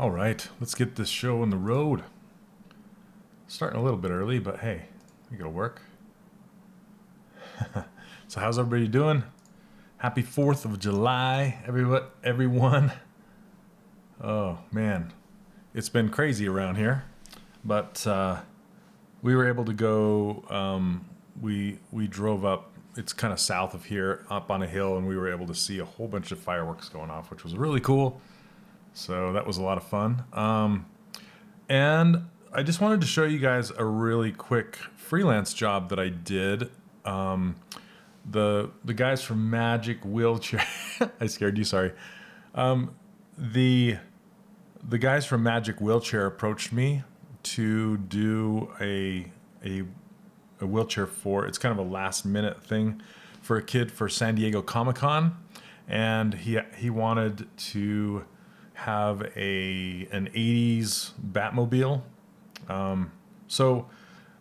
All right, let's get this show on the road. Starting a little bit early, but hey, I think it'll work. So how's everybody doing? Happy 4th of July, everyone. Oh, man. It's been crazy around here, but we were able to go, we drove up, it's kind of south of here, up on a hill, and we were able to see a whole bunch of fireworks going off, which was really cool. So that was a lot of fun. And I just wanted to show you guys a really quick freelance job that I did. The guys from Magic Wheelchair, I scared you, sorry. The guys from Magic Wheelchair approached me to do a wheelchair for, it's kind of a last minute thing for a kid for San Diego Comic-Con, and he wanted to have an 80s Batmobile. So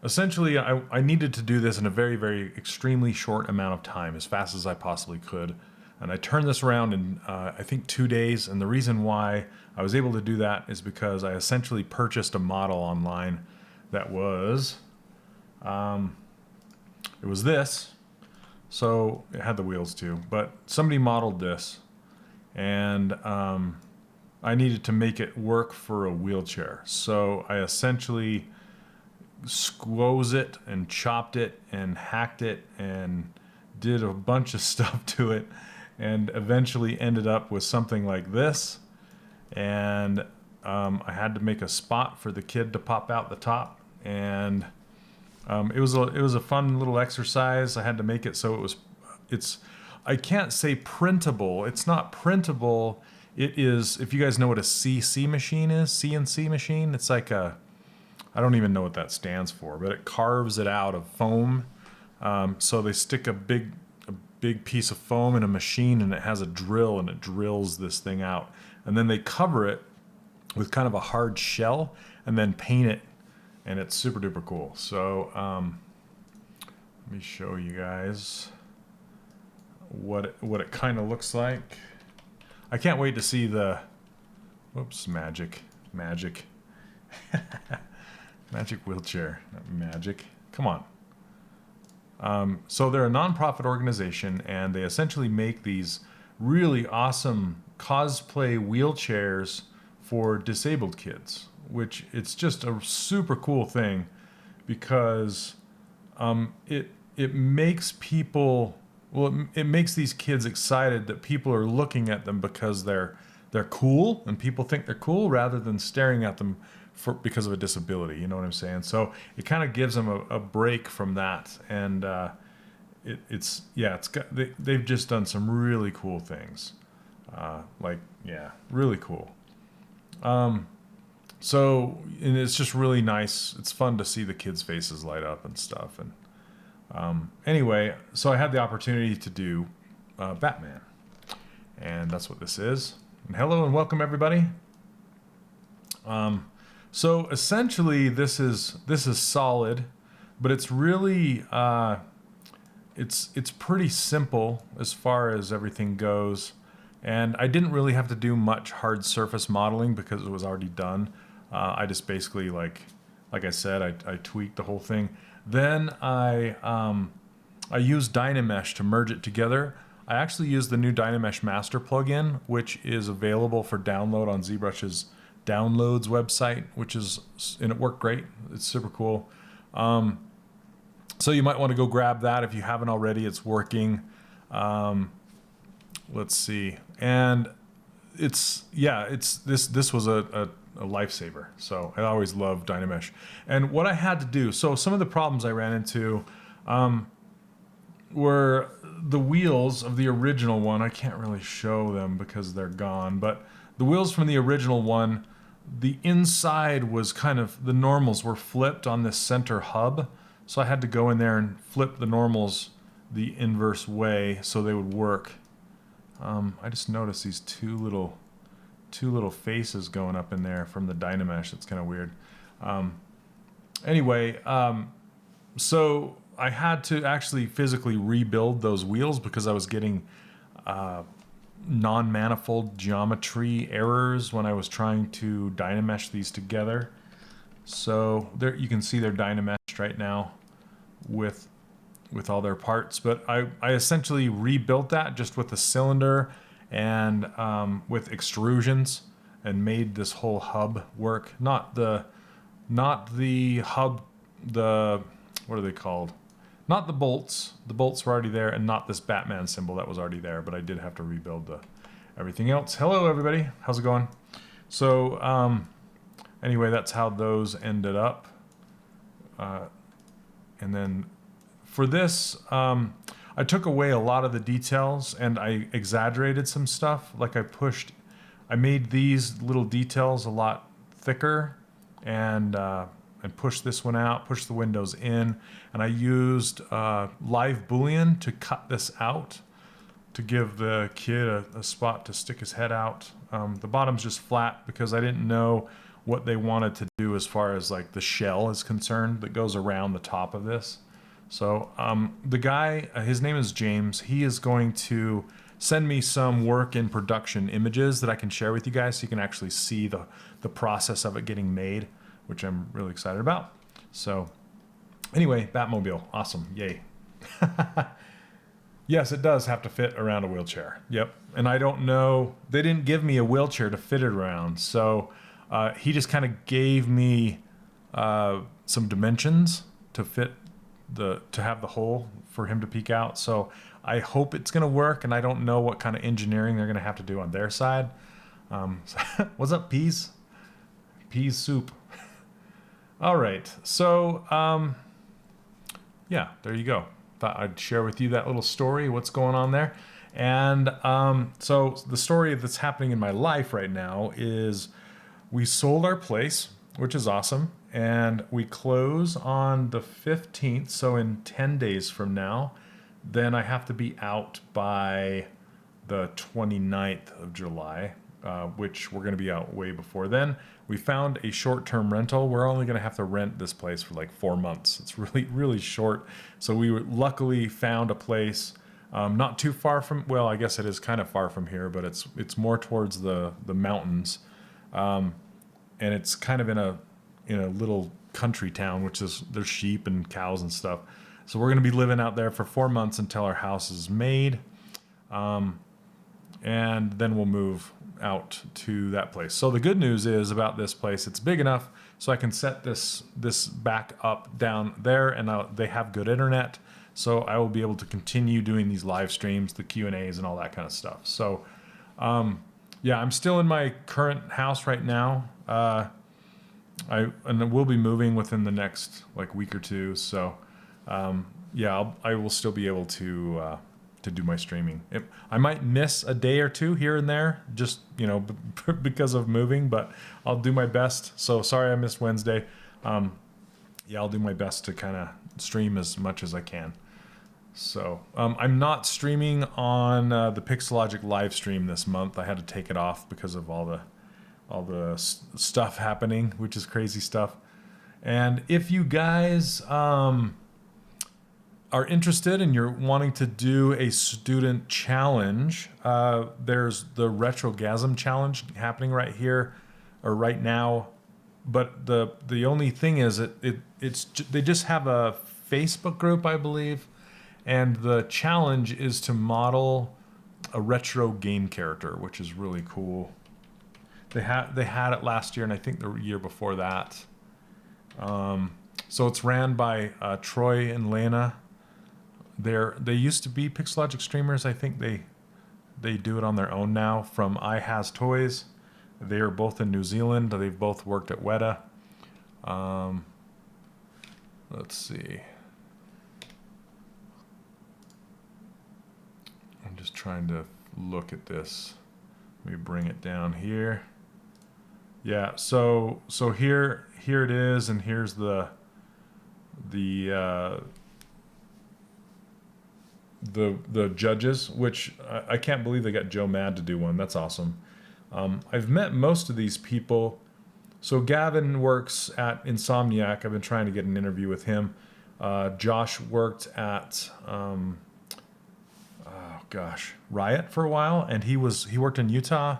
essentially I needed to do this in a very, very extremely short amount of time, as fast as I possibly could. And I turned this around in, I think 2 days. And the reason why I was able to do that is because I essentially purchased a model online that was, it was this. So it had the wheels too, but somebody modeled this, and I needed to make it work for a wheelchair. So I essentially squoze it and chopped it and hacked it and did a bunch of stuff to it, and eventually ended up with something like this. And I had to make a spot for the kid to pop out the top, and it was a fun little exercise. I had to make it so it's I can't say printable. It's not printable. It is, if you guys know what a CC machine is, CNC machine, it's like I don't even know what that stands for, but it carves it out of foam. So they stick a big piece of foam in a machine, and it has a drill, and it drills this thing out. And then they cover it with kind of a hard shell and then paint it, and it's super duper cool. So let me show you guys what it kind of looks like. I can't wait to see the, whoops, magic Magic Wheelchair, not magic. Come on. So they're a nonprofit organization, and they essentially make these really awesome cosplay wheelchairs for disabled kids, which it's just a super cool thing, because it makes people, well, it makes these kids excited that people are looking at them because they're cool, and people think they're cool, rather than staring at them because of a disability. You know what I'm saying? So it kind of gives them a break from that, and they've just done some really cool things, really cool. So, and it's just really nice. It's fun to see the kids' faces light up and stuff. And anyway, so I had the opportunity to do Batman, and that's what this is. And hello and welcome, everybody. So essentially, this is solid, but it's really it's pretty simple as far as everything goes. And I didn't really have to do much hard surface modeling because it was already done. I just basically, like I said, I tweaked the whole thing. Then I used Dynamesh to merge it together. I actually used the new Dynamesh Master plugin, which is available for download on ZBrush's downloads website, and it worked great. It's super cool. So you might want to go grab that if you haven't already. It's working. Let's see. And this was a lifesaver. So I always love Dynamesh. And what I had to do, so some of the problems I ran into were the wheels of the original one. I can't really show them because they're gone, but the wheels from the original one, the inside was kind of, the normals were flipped on this center hub. So I had to go in there and flip the normals the inverse way so they would work. I just noticed these two little faces going up in there from the Dynamesh. It's kind of weird. Anyway, so I had to actually physically rebuild those wheels because I was getting non-manifold geometry errors when I was trying to Dynamesh these together. So there you can see they're Dynameshed right now with all their parts. But I essentially rebuilt that just with the cylinder and with extrusions, and made this whole hub work. Not the hub, what are they called? Not the bolts. The bolts were already there, and not this Batman symbol that was already there, but I did have to rebuild everything else. Hello, everybody. How's it going? So, anyway, that's how those ended up. And then for this, I took away a lot of the details, and I exaggerated some stuff. Like I made these little details a lot thicker, and pushed this one out, pushed the windows in, and I used live boolean to cut this out to give the kid a spot to stick his head out. The bottom's just flat because I didn't know what they wanted to do as far as like the shell is concerned that goes around the top of this. So the guy, his name is James. He is going to send me some work in production images that I can share with you guys so you can actually see the process of it getting made, which I'm really excited about. So anyway, Batmobile, awesome, yay. Yes, it does have to fit around a wheelchair. Yep, and I don't know, they didn't give me a wheelchair to fit it around, so he just kind of gave me some dimensions to fit to have the hole for him to peek out. So I hope it's gonna work, and I don't know what kind of engineering they're gonna have to do on their side. What's up, peas? Peas soup. All right, so yeah, there you go. Thought I'd share with you that little story, what's going on there. And so the story that's happening in my life right now is we sold our place, which is awesome, and we close on the 15th, so in 10 days from now. Then I have to be out by the 29th of July, which we're going to be out way before then. We found a short-term rental. We're only going to have to rent this place for like 4 months. It's really, really short. So we luckily found a place not too far from, well, I guess it is kind of far from here, but it's more towards the mountains. And it's kind of in a little country town, which is, there's sheep and cows and stuff. So we're going to be living out there for 4 months until our house is made. And then we'll move out to that place. So the good news is about this place, it's big enough so I can set this back up down there, and they have good internet. So I will be able to continue doing these live streams, the Q&As and all that kind of stuff. So yeah, I'm still in my current house right now. And we'll be moving within the next like week or two. So yeah, I will still be able to do my streaming. I might miss a day or two here and there, just because of moving, but I'll do my best. So sorry I missed Wednesday. Yeah, I'll do my best to kind of stream as much as I can. So I'm not streaming on the Pixelogic live stream this month. I had to take it off because of all the stuff happening, which is crazy stuff. And if you guys are interested and you're wanting to do a student challenge, there's the Retrogasm challenge happening right here or right now. But the only thing is they just have a Facebook group, I believe, and the challenge is to model a retro game character, which is really cool. They had it last year, and I think the year before that. So it's ran by Troy and Lena. They used to be Pixelogic streamers. I think they do it on their own now. From iHas Toys, they are both in New Zealand. They've both worked at Weta. Let's see. I'm just trying to look at this. Let me bring it down here. Yeah, so here it is, and here's the judges, which I can't believe they got Joe Mad to do one. That's awesome. I've met most of these people. So Gavin works at Insomniac. I've been trying to get an interview with him. Josh worked at gosh, Riot for a while, and he worked in Utah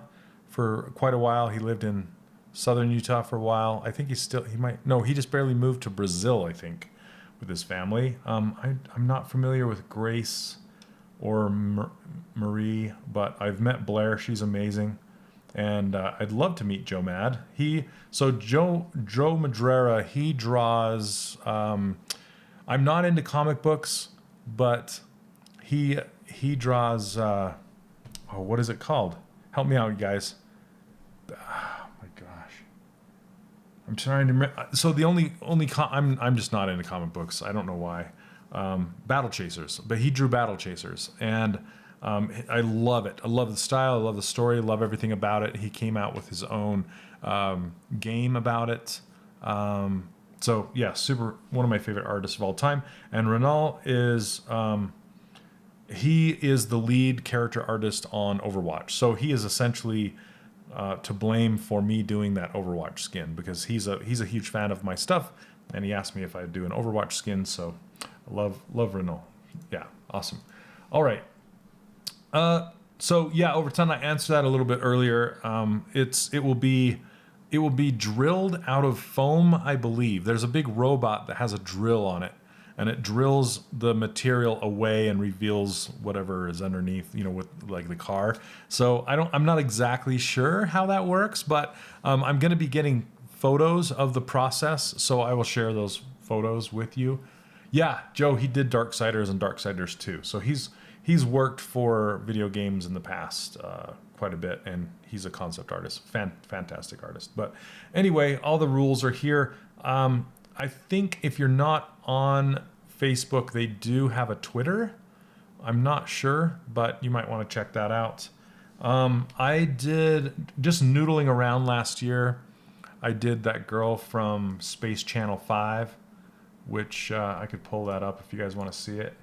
for quite a while. He lived in southern Utah for a while. I think he just barely moved to Brazil, I think, with his family. I'm not familiar with Grace or Marie, but I've met Blair. She's amazing. And I'd love to meet Joe Mad. Joe Madrera, he draws. I'm not into comic books, but he draws. What is it called? Help me out, you guys. Oh my gosh, I'm trying to remember. So the I'm just not into comic books. I don't know why. Battle Chasers, but he drew Battle Chasers, and I love it. I love the style. I love the story. I love everything about it. He came out with his own game about it. So yeah, super, one of my favorite artists of all time. And Renal is he is the lead character artist on Overwatch. So he is essentially to blame for me doing that Overwatch skin, because he's a huge fan of my stuff, and he asked me if I'd do an Overwatch skin. So I love Renal. Yeah, awesome. All right. So yeah, over time, I answered that a little bit earlier. It will be drilled out of foam, I believe. There's a big robot that has a drill on it, and it drills the material away and reveals whatever is underneath, with like the car. So I'm not exactly sure how that works, but I'm going to be getting photos of the process, so I will share those photos with you. Yeah, Joe, he did Darksiders and Darksiders 2. So he's worked for video games in the past quite a bit, and he's a concept artist, fantastic artist. But anyway, all the rules are here. I think if you're not on Facebook, they do have a Twitter. I'm not sure, but you might want to check that out. I did, just noodling around last year, I did that girl from Space Channel 5, which I could pull that up if you guys want to see it.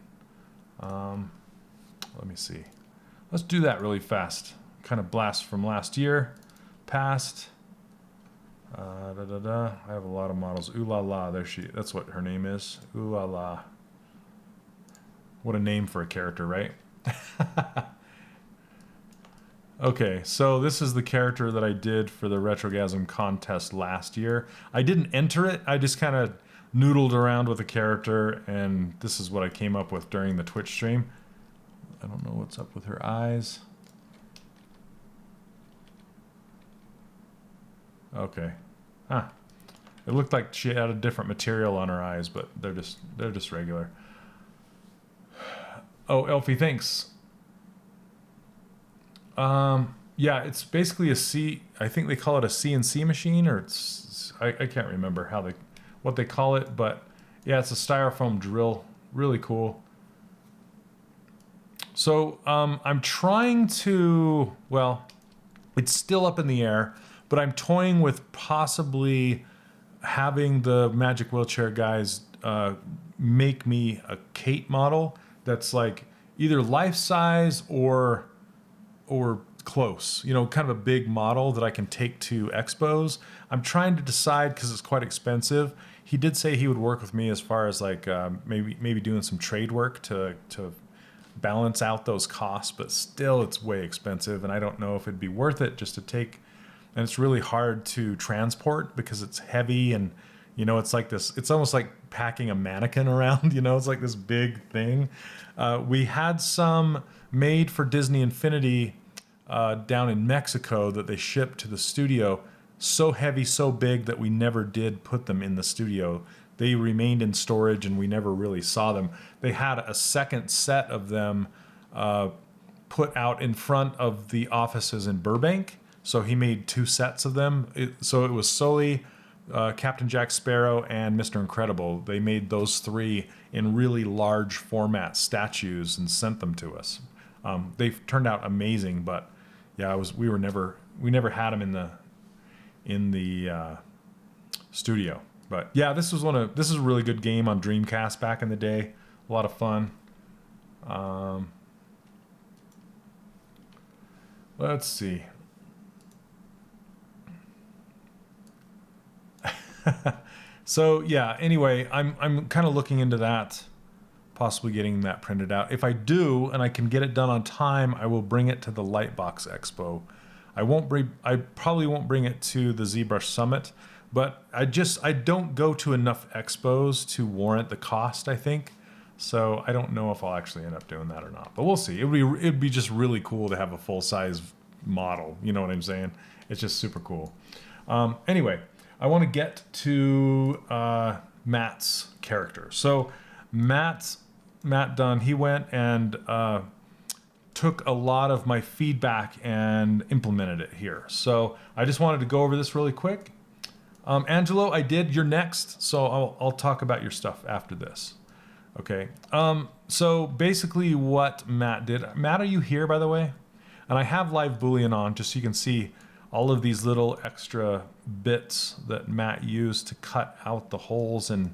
Let me see. Let's do that really fast. Kind of blast from last year, past. I have a lot of models. Ooh la la. That's what her name is. Ooh la la. What a name for a character, right? Okay, so this is the character that I did for the Retrogasm contest last year. I didn't enter it. I just kind of noodled around with the character, and this is what I came up with during the Twitch stream. I don't know what's up with her eyes. Okay. Huh. It looked like she had a different material on her eyes, but they're just regular. Oh, Elfie, thanks. Yeah, it's basically I think they call it a CNC machine, or I can't remember what they call it, but yeah, it's a styrofoam drill. Really cool. So I'm trying to, well, it's still up in the air, but I'm toying with possibly having the Magic Wheelchair guys make me a Kate model that's like either life size or close, kind of a big model that I can take to expos. I'm trying to decide, because it's quite expensive. He did say he would work with me as far as like maybe doing some trade work to balance out those costs, but still it's way expensive, and I don't know if it'd be worth it just to take. And it's really hard to transport because it's heavy, and it's like this, it's almost like packing a mannequin around, it's like this big thing. We had some made for Disney Infinity down in Mexico that they shipped to the studio, so heavy, so big that we never did put them in the studio. They remained in storage and we never really saw them. They had a second set of them put out in front of the offices in Burbank. So he made 2 sets of them. So it was Sully, Captain Jack Sparrow, and Mr. Incredible. They made those 3 in really large format statues and sent them to us. They've turned out amazing, but yeah, we never had them in the studio. But yeah, this is a really good game on Dreamcast back in the day. A lot of fun. Let's see. So yeah, anyway, I'm kind of looking into that possibly getting that printed out. If I do, and I can get it done on time, I will bring it to the Lightbox Expo. I probably won't bring it to the ZBrush Summit, but I don't go to enough expos to warrant the cost, I think. So I don't know if I'll actually end up doing that or not, but we'll see. It'd be just really cool to have a full size model. You know what I'm saying? It's just super cool. Anyway, I want to get to Matt's character. So Matt Dunn, he went and took a lot of my feedback and implemented it here. So I just wanted to go over this really quick. Angelo, you're next, so I'll talk about your stuff after this. Okay, so basically what Matt did, Matt, are you here, by the way? And I have Live Boolean on just so you can see all of these little extra bits that Matt used to cut out the holes and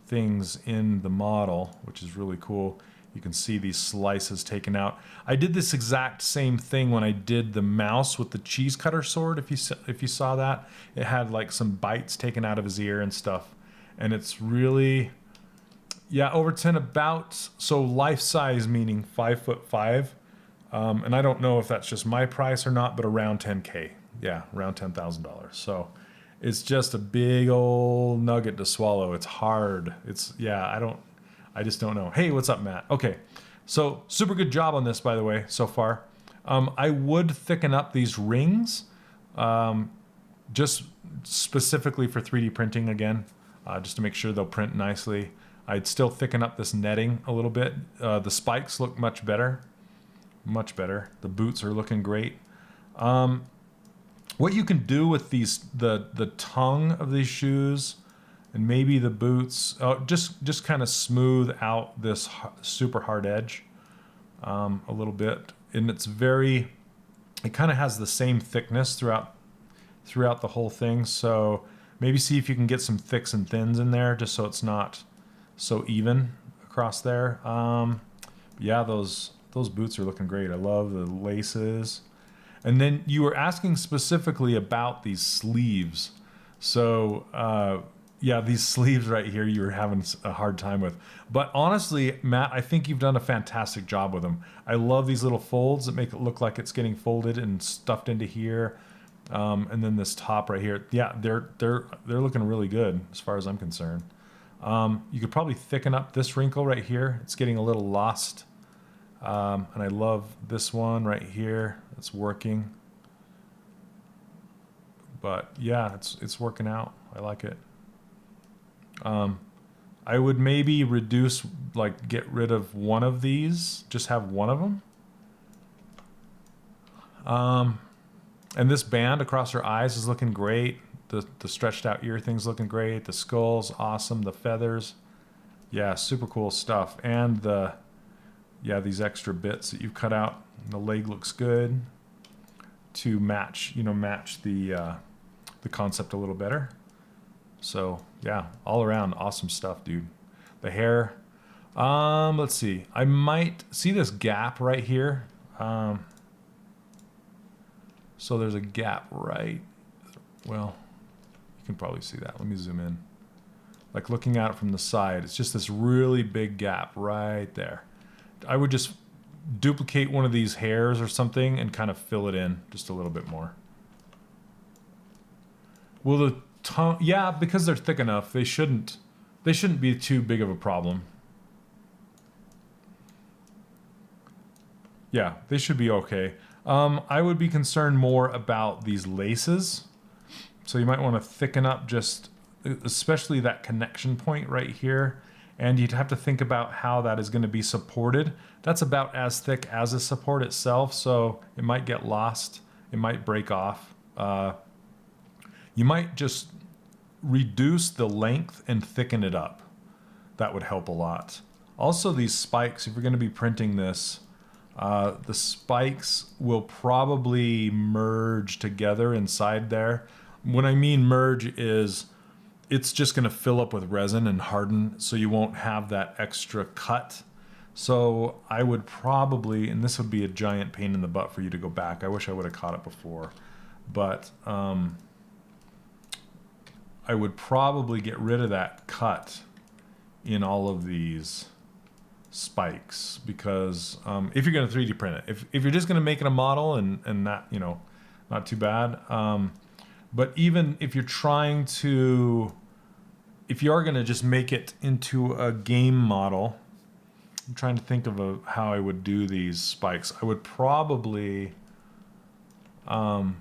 things in the model, which is really cool. You can see these slices taken out. I did this exact same thing when I did the mouse with the cheese cutter sword. If you saw that, it had like some bites taken out of his ear and stuff. And it's really... Yeah, over 10 about, so life size meaning 5'5". And I don't know if that's just my price or not, but around 10K. Yeah, around $10,000. So it's just a big old nugget to swallow. It's hard. I just don't know. Hey, what's up, Matt? Okay, so super good job on this, by the way, so far. I would thicken up these rings, just specifically for 3D printing again, just to make sure they'll print nicely. I'd still thicken up this netting a little bit. The spikes look much better. Much better. The boots are looking great. What you can do with the tongue of these shoes and maybe the boots, just kind of smooth out this super hard edge a little bit. And it kind of has the same thickness throughout the whole thing. So maybe see if you can get some thicks and thins in there just so it's not so even across there. Yeah, those boots are looking great. I love the laces. And then you were asking specifically about these sleeves. So yeah, these sleeves right here you were having a hard time with. But honestly, Matt, I think you've done a fantastic job with them. I love these little folds that make it look like it's getting folded and stuffed into here. And then this top right here. Yeah, they're looking really good as far as I'm concerned. You could probably thicken up this wrinkle right here. It's getting a little lost. And I love this one right here. It's working. But yeah, it's working out. I like it. I would maybe reduce, like get rid of one of these. Just have one of them. And this band across her eyes is looking great. The stretched out ear thing's looking great. The skull's awesome. The feathers, yeah, super cool stuff. And these extra bits that you've cut out. The leg looks good to match the concept a little better. So yeah, all around awesome stuff, dude. The hair, let's see. I might see this gap right here. So there's a gap right. Well, you can probably see that. Let me zoom in. Like looking at it from the side, it's just this really big gap right there. I would just duplicate one of these hairs or something and kind of fill it in just a little bit more. Will the tongue, yeah, because they're thick enough, they shouldn't be too big of a problem. Yeah, they should be okay. I would be concerned more about these laces. So you might want to thicken up just, especially that connection point right here. And you'd have to think about how that is going to be supported. That's about as thick as the support itself, so it might get lost. It might break off. You might just reduce the length and thicken it up. That would help a lot. Also, these spikes, if you're going to be printing this, the spikes will probably merge together inside there. When I mean merge is it's just going to fill up with resin and harden, so you won't have that extra cut. So I would probably, and this would be a giant pain in the butt for you to go back. I wish I would have caught it before. But I would probably get rid of that cut in all of these spikes, because if you're going to 3D print it, if you're just going to make it a model and not, not too bad. But even if you're trying to, if you are going to just make it into a game model, I'm trying to think of how I would do these spikes. I would probably, you want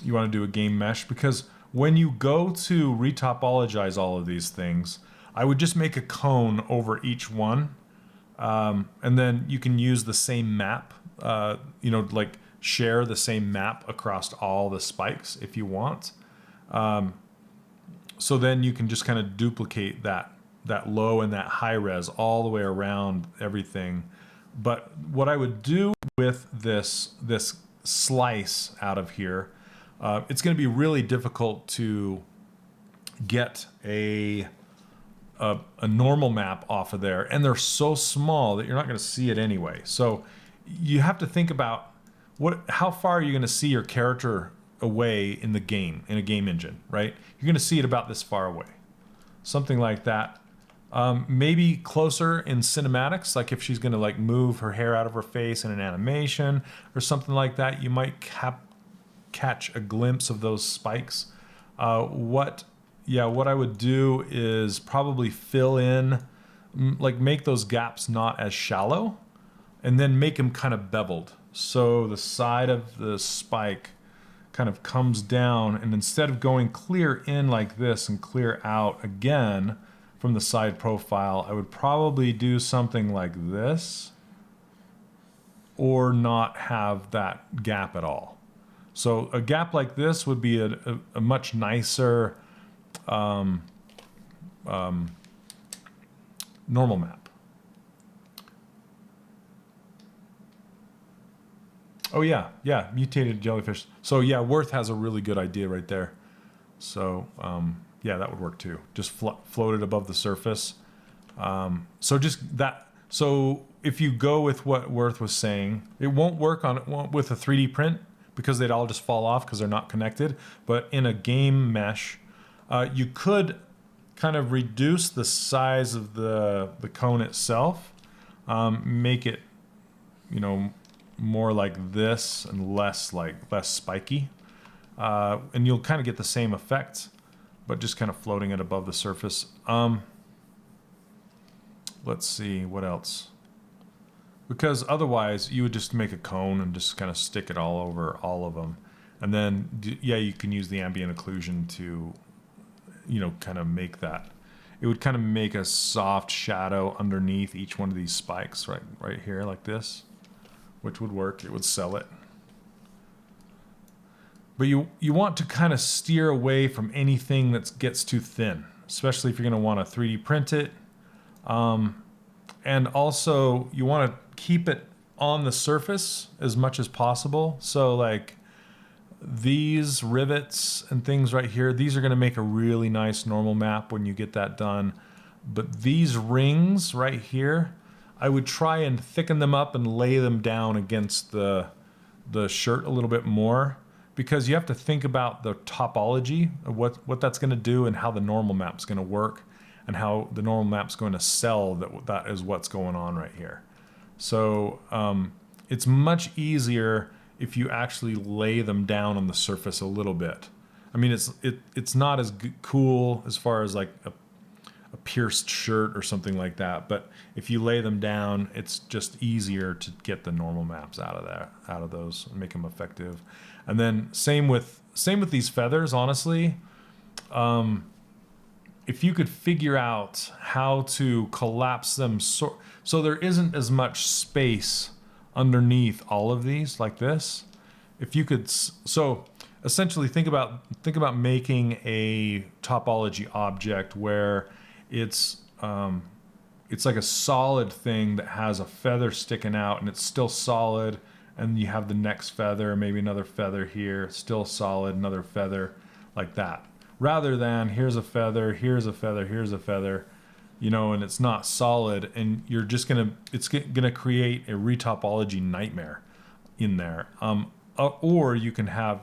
to do a game mesh, because when you go to retopologize all of these things, I would just make a cone over each one. And then you can use the same map, like share the same map across all the spikes if you want. So then you can just kind of duplicate that low and that high res all the way around everything. But what I would do with this slice out of here, it's going to be really difficult to get a normal map off of there, and they're so small that you're not going to see it anyway. So you have to think about how far are you going to see your character away in the game, in a game engine, right? You're going to see it about this far away, something like that. Maybe closer in cinematics, like if she's going to like move her hair out of her face in an animation or something like that, you might catch a glimpse of those spikes. What I would do is probably fill in, like make those gaps not as shallow, and then make them kind of beveled. So the side of the spike kind of comes down, and instead of going clear in like this and clear out again from the side profile, I would probably do something like this, or not have that gap at all. So a gap like this would be a much nicer normal map. Oh yeah, mutated jellyfish. So yeah, Worth has a really good idea right there. So yeah, that would work too. Just float it above the surface. So just that. So if you go with what Worth was saying, it won't work with a 3D print because they'd all just fall off because they're not connected. But in a game mesh, you could kind of reduce the size of the cone itself, make it, more like this and less spiky, and you'll kind of get the same effect, but just kind of floating it above the surface. Let's see what else, because otherwise you would just make a cone and just kind of stick it all over all of them, and then you can use the ambient occlusion to kind of make that. It would kind of make a soft shadow underneath each one of these spikes right here like this, which would work. It would sell it. But you want to kind of steer away from anything that gets too thin, especially if you're going to want to 3D print it. And also you want to keep it on the surface as much as possible. So like these rivets and things right here, these are going to make a really nice normal map when you get that done. But these rings right here, I would try and thicken them up and lay them down against the shirt a little bit more, because you have to think about the topology of what that's going to do and how the normal map's going to work and how the normal map's going to sell that is what's going on right here. So it's much easier if you actually lay them down on the surface a little bit. I mean, it's not as cool as far as like a pierced shirt or something like that, but if you lay them down, it's just easier to get the normal maps out of those and make them effective. And then same with these feathers, honestly. If you could figure out how to collapse them so there isn't as much space underneath all of these like this, if you could, so essentially think about making a topology object where it's like a solid thing that has a feather sticking out and it's still solid, and you have the next feather, maybe another feather here, still solid, another feather, like that. Rather than here's a feather, here's a feather, here's a feather, and it's not solid, and you're just it's gonna create a retopology nightmare in there. Or you can have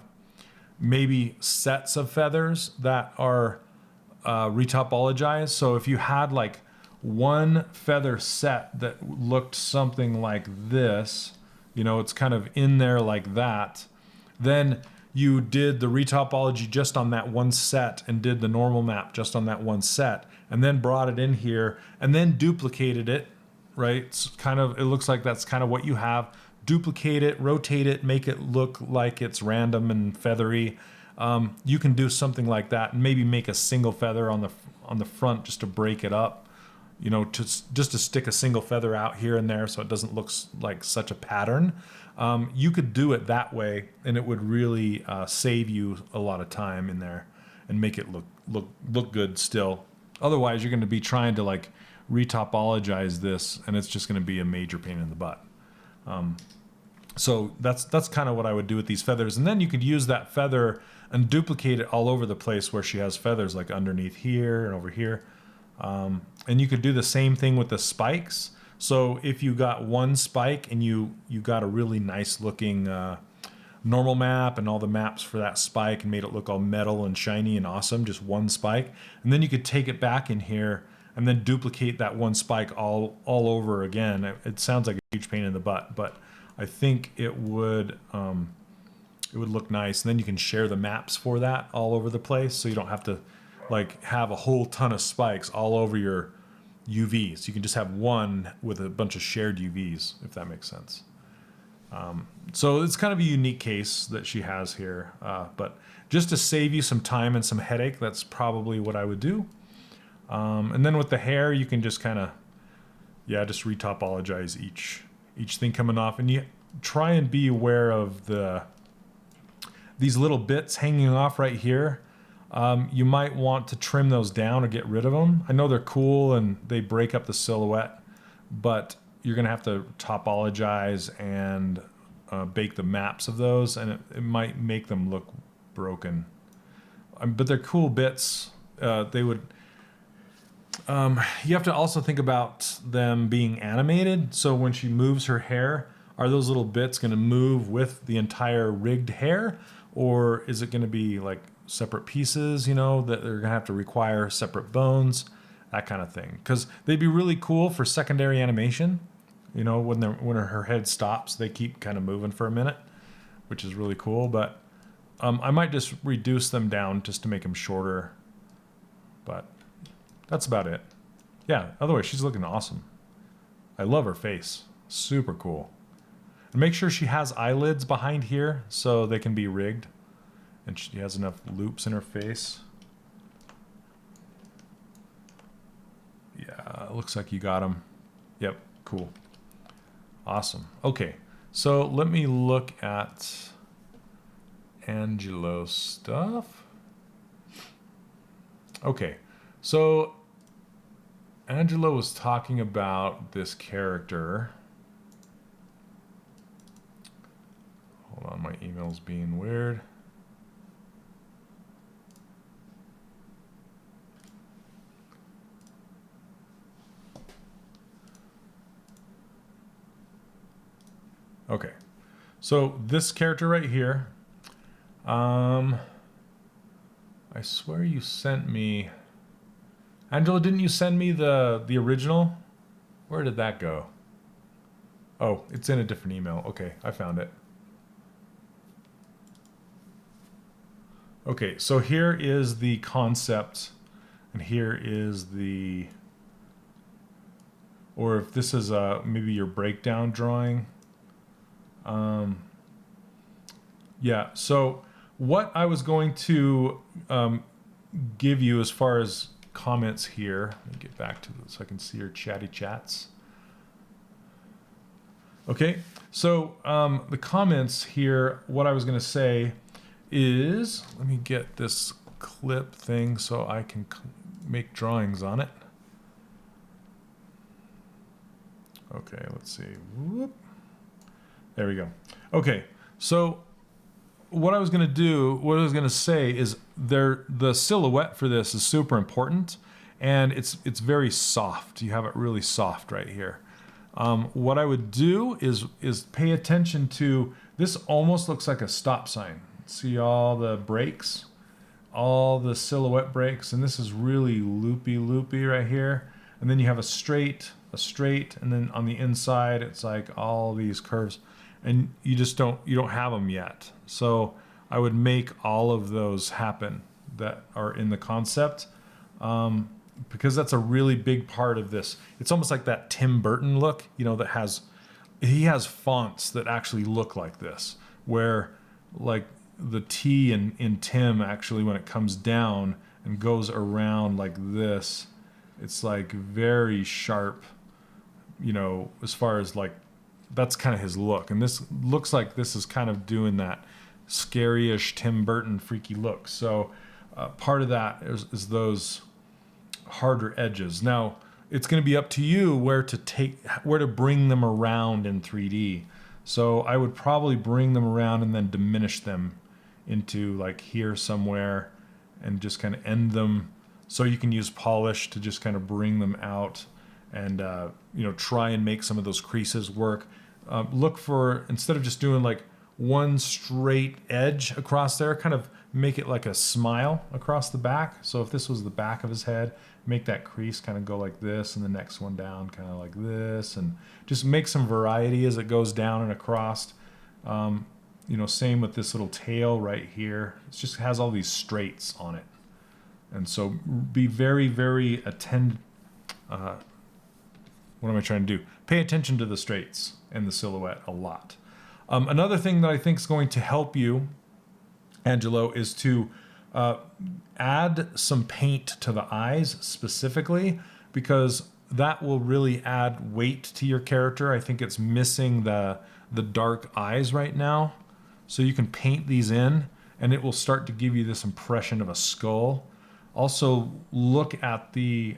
maybe sets of feathers that are retopologized. So if you had like one feather set that looked something like this, you know, it's kind of in there like that, then you did the retopology just on that one set and did the normal map just on that one set, and then brought it in here and then duplicated it, right? It's kind of, it looks like that's kind of what you have. Duplicate it, rotate it, make it look like it's random and feathery. You can do something like that and maybe make a single feather on the front just to break it up, you know, just to stick a single feather out here and there so it doesn't look like such a pattern. You could do it that way, and it would really save you a lot of time in there and make it look good still. Otherwise, you're going to be trying to like retopologize this, and it's just going to be a major pain in the butt. So that's kind of what I would do with these feathers, and then you could use that feather and duplicate it all over the place where she has feathers, like underneath here and over here. And you could do the same thing with the spikes. So if you got one spike and you got a really nice looking normal map and all the maps for that spike and made it look all metal and shiny and awesome, just one spike, and then you could take it back in here and then duplicate that one spike all over again. It sounds like a huge pain in the butt, but I think it would look nice. And then you can share the maps for that all over the place, so you don't have to like have a whole ton of spikes all over your UVs. You can just have one with a bunch of shared UVs, if that makes sense. So it's kind of a unique case that she has here, but just to save you some time and some headache, that's probably what I would do. And then with the hair, you can just kind of, just retopologize each thing coming off, and you try and be aware of these little bits hanging off right here. You might want to trim those down or get rid of them. I know they're cool and they break up the silhouette, but you're going to have to topologize and bake the maps of those, and it might make them look broken. But they're cool bits. They would... you have to also think about them being animated. So when she moves her hair, are those little bits going to move with the entire rigged hair? Or is it going to be like separate pieces, you know, that they're going to have to require separate bones, that kind of thing? Because they'd be really cool for secondary animation. You know, when her head stops, they keep kind of moving for a minute, which is really cool. But I might just reduce them down just to make them shorter. But that's about it. Yeah, otherwise she's looking awesome. I love her face. Super cool. And make sure she has eyelids behind here so they can be rigged. And she has enough loops in her face. Yeah, it looks like you got them. Yep, cool. Awesome. Okay, so let me look at Angelo's stuff. Okay, so Angelo was talking about this character. Hold on, my email's being weird. Okay, so this character right here, I swear you sent me, Angela, didn't you send me the original? Where did that go? Oh, it's in a different email. Okay, I found it. Okay, so here is the concept, and here is the, or if this is maybe your breakdown drawing. Yeah, so what I was going to give you as far as comments here, let me get back to this so I can see your chatty chats. Okay, so the comments here, what I was going to say is, let me get this clip thing so I can make drawings on it. Okay, let's see. Whoop. There we go. Okay, so what I was going to do, what I was going to say is the silhouette for this is super important, and it's very soft. You have it really soft right here. What I would do is pay attention to, this almost looks like a stop sign. See all the breaks, all the silhouette breaks, and this is really loopy right here. and then you have a straight, and then on the inside it's like all these curves, and you don't have them yet. So I would make all of those happen that are in the concept, because that's a really big part of this. It's almost like that Tim Burton look, he has fonts that actually look like this, where like the T in Tim actually, when it comes down and goes around like this, it's like very sharp, as far as like, that's kind of his look. And this looks like this is kind of doing that scary-ish Tim Burton freaky look. So part of that is those harder edges. Now, it's going to be up to you where to bring them around in 3D. So I would probably bring them around and then diminish them into like here somewhere, and just kind of end them. So you can use polish to just kind of bring them out, and try and make some of those creases work. Look for, instead of just doing like one straight edge across there, kind of make it like a smile across the back. So if this was the back of his head, make that crease kind of go like this, and the next one down kind of like this, and just make some variety as it goes down and across. Same with this little tail right here. It just has all these straights on it. And so be very, very what am I trying to do? Pay attention to the straights and the silhouette a lot. Another thing that I think is going to help you, Angelo, is to add some paint to the eyes specifically, because that will really add weight to your character. I think it's missing the dark eyes right now. So you can paint these in, and it will start to give you this impression of a skull. Also, look at the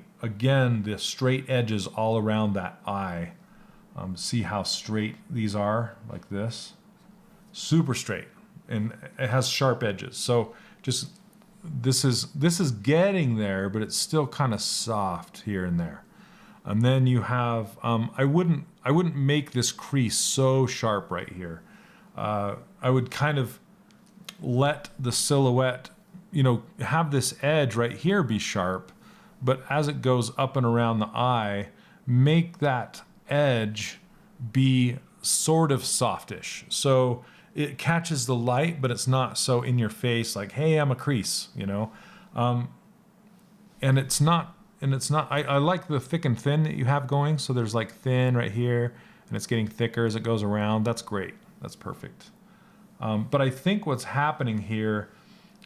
straight edges all around that eye. See how straight these are, like this. Super straight, and it has sharp edges. So just, this is getting there, but it's still kind of soft here and there. And then you have, I wouldn't make this crease so sharp right here. I would kind of let the silhouette, have this edge right here be sharp, but as it goes up and around the eye, make that edge be sort of softish. So it catches the light, but it's not so in your face like, hey, I'm a crease, and it's not, I like the thick and thin that you have going. So there's like thin right here, and it's getting thicker as it goes around. That's great. That's perfect. But I think what's happening here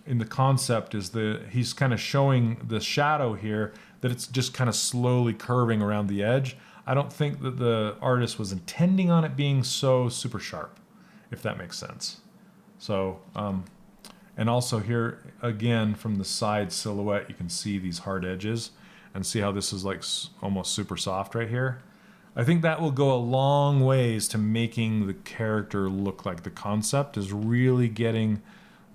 in the concept is he's kind of showing the shadow here, that it's just kind of slowly curving around the edge. I don't think that the artist was intending on it being so super sharp, if that makes sense. So, and also here, again, from the side silhouette, you can see these hard edges, and see how this is like almost super soft right here. I think that will go a long ways to making the character look like the concept is really getting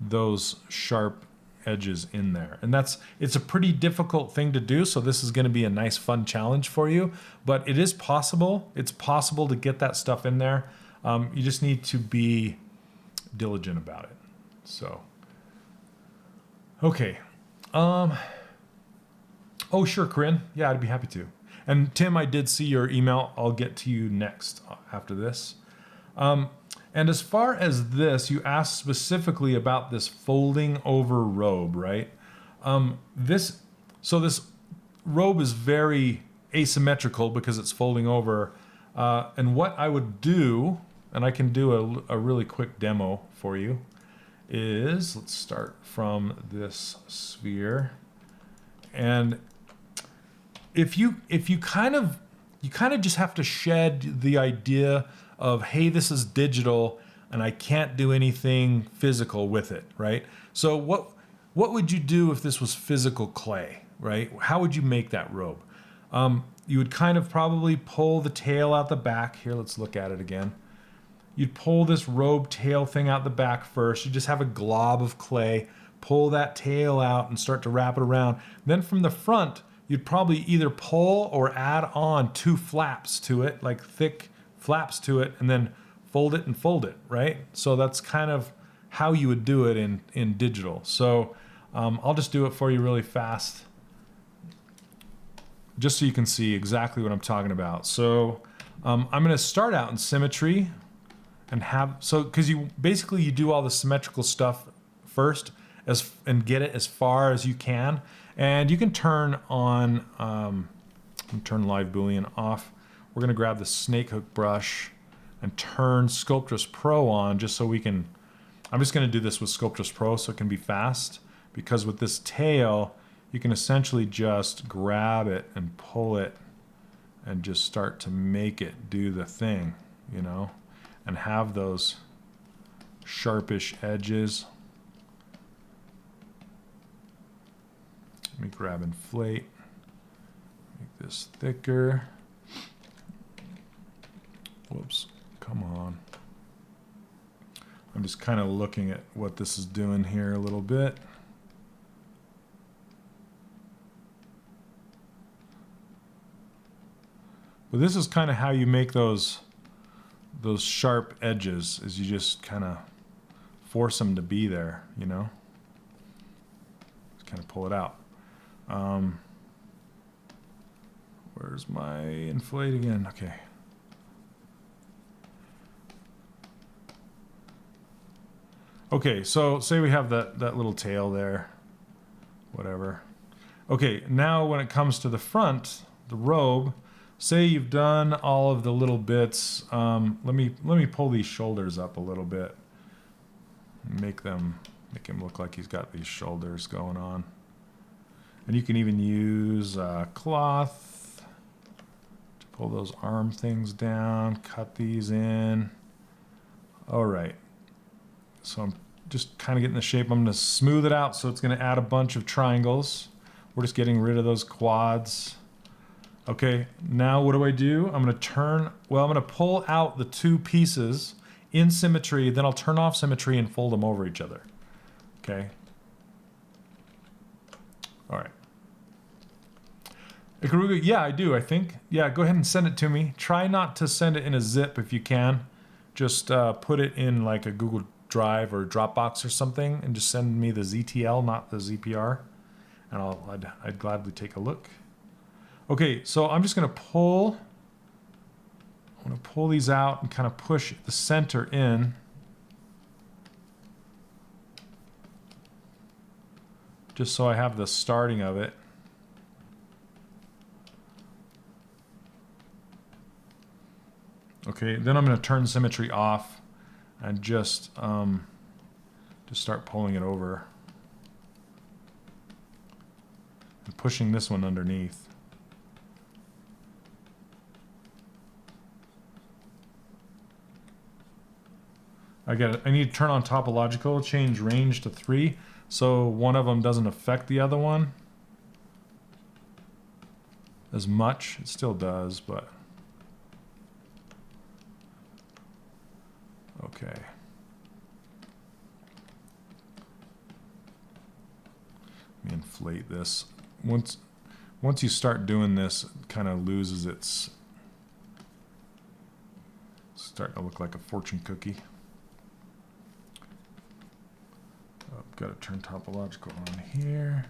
those sharp edges in there. And it's a pretty difficult thing to do, so this is going to be a nice fun challenge for you, but it is possible. It's possible to get that stuff in there. You just need to be diligent about it. So, okay. Oh, sure, Corinne. Yeah, I'd be happy to. And Tim, I did see your email. I'll get to you next after this. And as far as this, you asked specifically about this folding over robe, right? This robe is very asymmetrical because it's folding over. And what I would do, and I can do a really quick demo for you, is let's start from this sphere. And if you kind of just have to shed the idea of, hey, this is digital and I can't do anything physical with it, right? So what would you do if this was physical clay, right? How would you make that robe? You would kind of probably pull the tail out the back. Here, let's look at it again. You'd pull this robe tail thing out the back first. You just have a glob of clay, pull that tail out and start to wrap it around. Then from the front, you'd probably either pull or add on 2 flaps to it, like thick flaps to it, and then fold it, right? So that's kind of how you would do it in digital. So I'll just do it for you really fast. just so you can see exactly what I'm talking about. So I'm going to start out in symmetry and have, so because you basically you do all the symmetrical stuff first and get it as far as you can. And you can turn on, turn live Boolean off. We're going to grab the snake hook brush and turn Sculptris Pro on just so we can, I'm just going to do this with Sculptris Pro so it can be fast, because with this tail, you can essentially just grab it and pull it and just start to make it do the thing, you know, and have those sharpish edges. Let me grab inflate, make this thicker. Whoops, come on. I'm just kind of looking at what this is doing here a little bit. But this is kind of how you make those sharp edges, is you just kind of force them to be there, you know? Just kind of pull it out. Where's my inflate again? Okay. Okay, so say we have that little tail there, whatever. Okay, now when it comes to the front, the robe, say you've done all of the little bits. Let me pull these shoulders up a little bit. Make him look like he's got these shoulders going on. And you can even use cloth to pull those arm things down, cut these in. All right. So I'm just kind of getting the shape. I'm going to smooth it out so it's going to add a bunch of triangles. We're just getting rid of those quads. Okay, now what do? I'm going to turn, well, I'm going to pull out the two pieces in symmetry, then I'll turn off symmetry and fold them over each other. Okay. All right. Ikaruga, yeah, I do, I think. Yeah, go ahead and send it to me. Try not to send it in a zip if you can. Just put it in like a Google Drive or Dropbox or something and just send me the ZTL, not the ZPR. And I'd gladly take a look. Okay, so I'm just going to pull these out and kind of push the center in. Just so I have the starting of it. Okay, then I'm going to turn symmetry off and just start pulling it over. And pushing this one underneath. I need to turn on topological, change range to 3, so one of them doesn't affect the other one as much. It still does, but okay. Let me inflate this. Once you start doing this, it kind of loses its, starting to look like a fortune cookie. I've got to turn topological on here.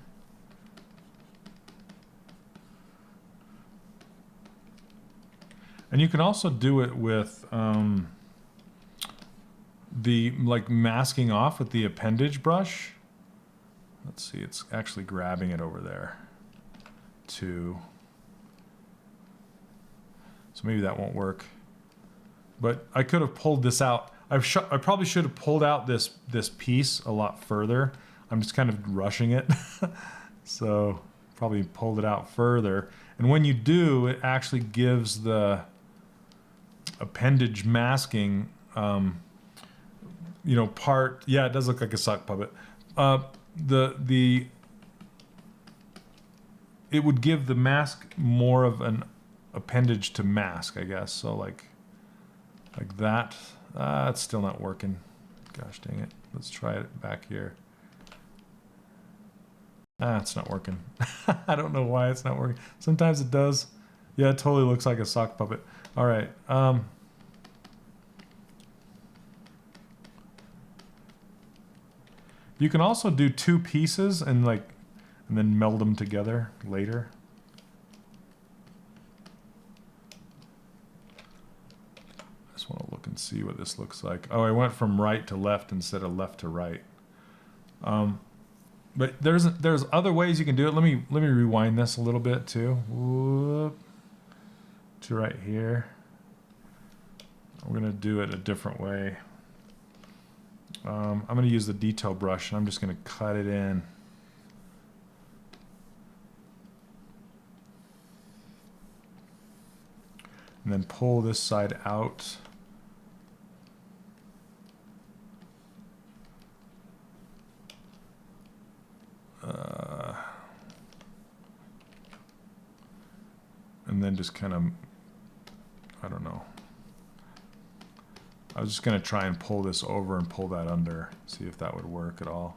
And you can also do it with the like masking off with the appendage brush. Let's see, it's actually grabbing it over there too. So maybe that won't work. But I could have pulled this out. I probably should have pulled out this piece a lot further. I'm just kind of rushing it. So probably pulled it out further. And when you do, it actually gives the appendage masking, you know, part. Yeah, it does look like a sock puppet. It would give the mask more of an appendage to mask, I guess. So like that. It's still not working. Gosh dang it. Let's try it back here. It's not working. I don't know why it's not working. Sometimes it does. Yeah, it totally looks like a sock puppet. All right. You can also do two pieces and then meld them together later. and see what this looks like. Oh, I went from right to left instead of left to right. But there's other ways you can do it. Let me rewind this a little bit too. Whoop, to right here. We're gonna do it a different way. I'm gonna use the detail brush and I'm just gonna cut it in. And then pull this side out. And then just kind of, I don't know. I was just going to try and pull this over and pull that under, see if that would work at all.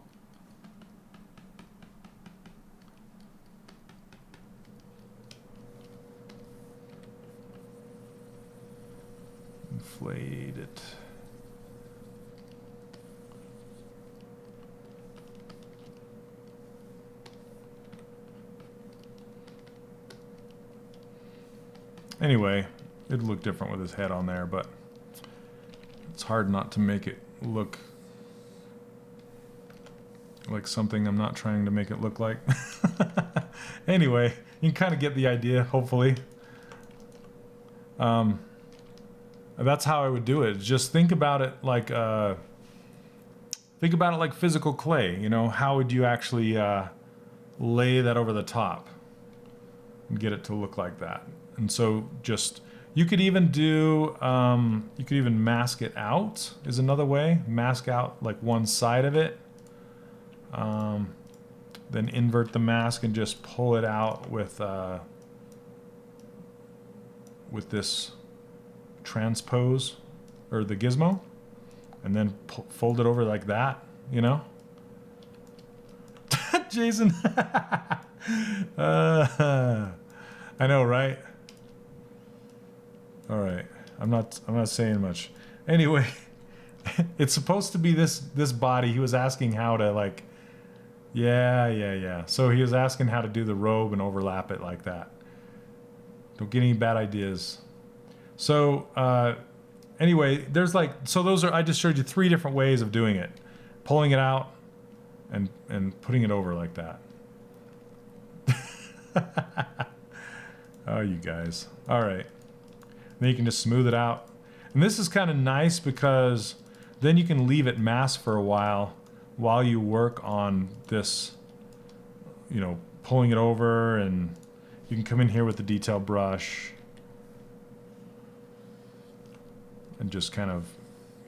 Inflate it. Anyway, it'd look different with his head on there, but it's hard not to make it look like something I'm not trying to make it look like. Anyway, you can kind of get the idea, hopefully. That's how I would do it. Just think about it like physical clay. You know, how would you actually lay that over the top and get it to look like that? And so just, you could even do, you could even mask it out is another way. Mask out like one side of it. Then invert the mask and just pull it out with this transpose or the gizmo. And then fold it over like that, you know? Jason. I know, right? All right, I'm not saying much. Anyway, it's supposed to be this body. He was asking how to like, yeah. So he was asking how to do the robe and overlap it like that. Don't get any bad ideas. So anyway, there's like, so those are, I just showed you 3 different ways of doing it. Pulling it out and putting it over like that. Oh, you guys. All right. Then you can just smooth it out. And this is kind of nice because then you can leave it masked for a while you work on this, you know, pulling it over, and you can come in here with the detail brush and just kind of,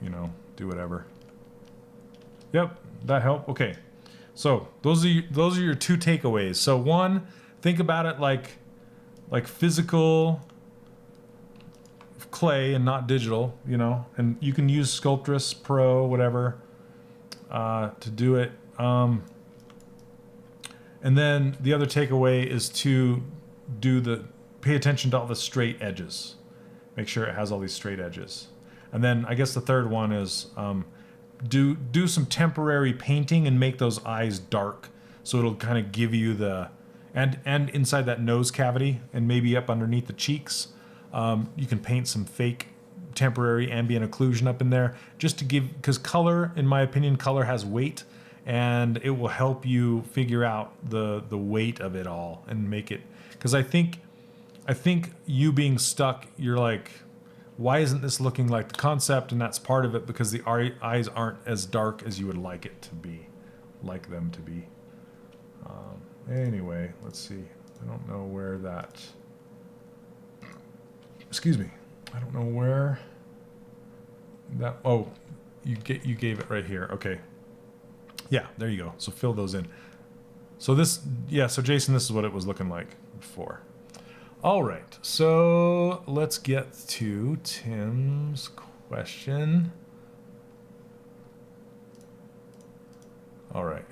you know, do whatever. Yep, that helped. Okay. So those are your 2 takeaways. So 1, think about it like physical clay and not digital, you know, and you can use Sculptris Pro, whatever, to do it. And then the other takeaway is to pay attention to all the straight edges. Make sure it has all these straight edges. And then I guess the third one is do some temporary painting and make those eyes dark, so it'll kind of give you the and inside that nose cavity and maybe up underneath the cheeks. You can paint some fake temporary ambient occlusion up in there just to give, because color, in my opinion, color has weight, and it will help you figure out the weight of it all and make it, because I think you being stuck, you're like, why isn't this looking like the concept? And that's part of it, because the eyes aren't as dark as you would like them to be. Anyway, let's see. I don't know where that, excuse me. I don't know where that, oh, you gave it right here. Okay. Yeah, there you go. So fill those in. So this, yeah, so Jason, this is what it was looking like before. All right, so let's get to Tim's question. All right.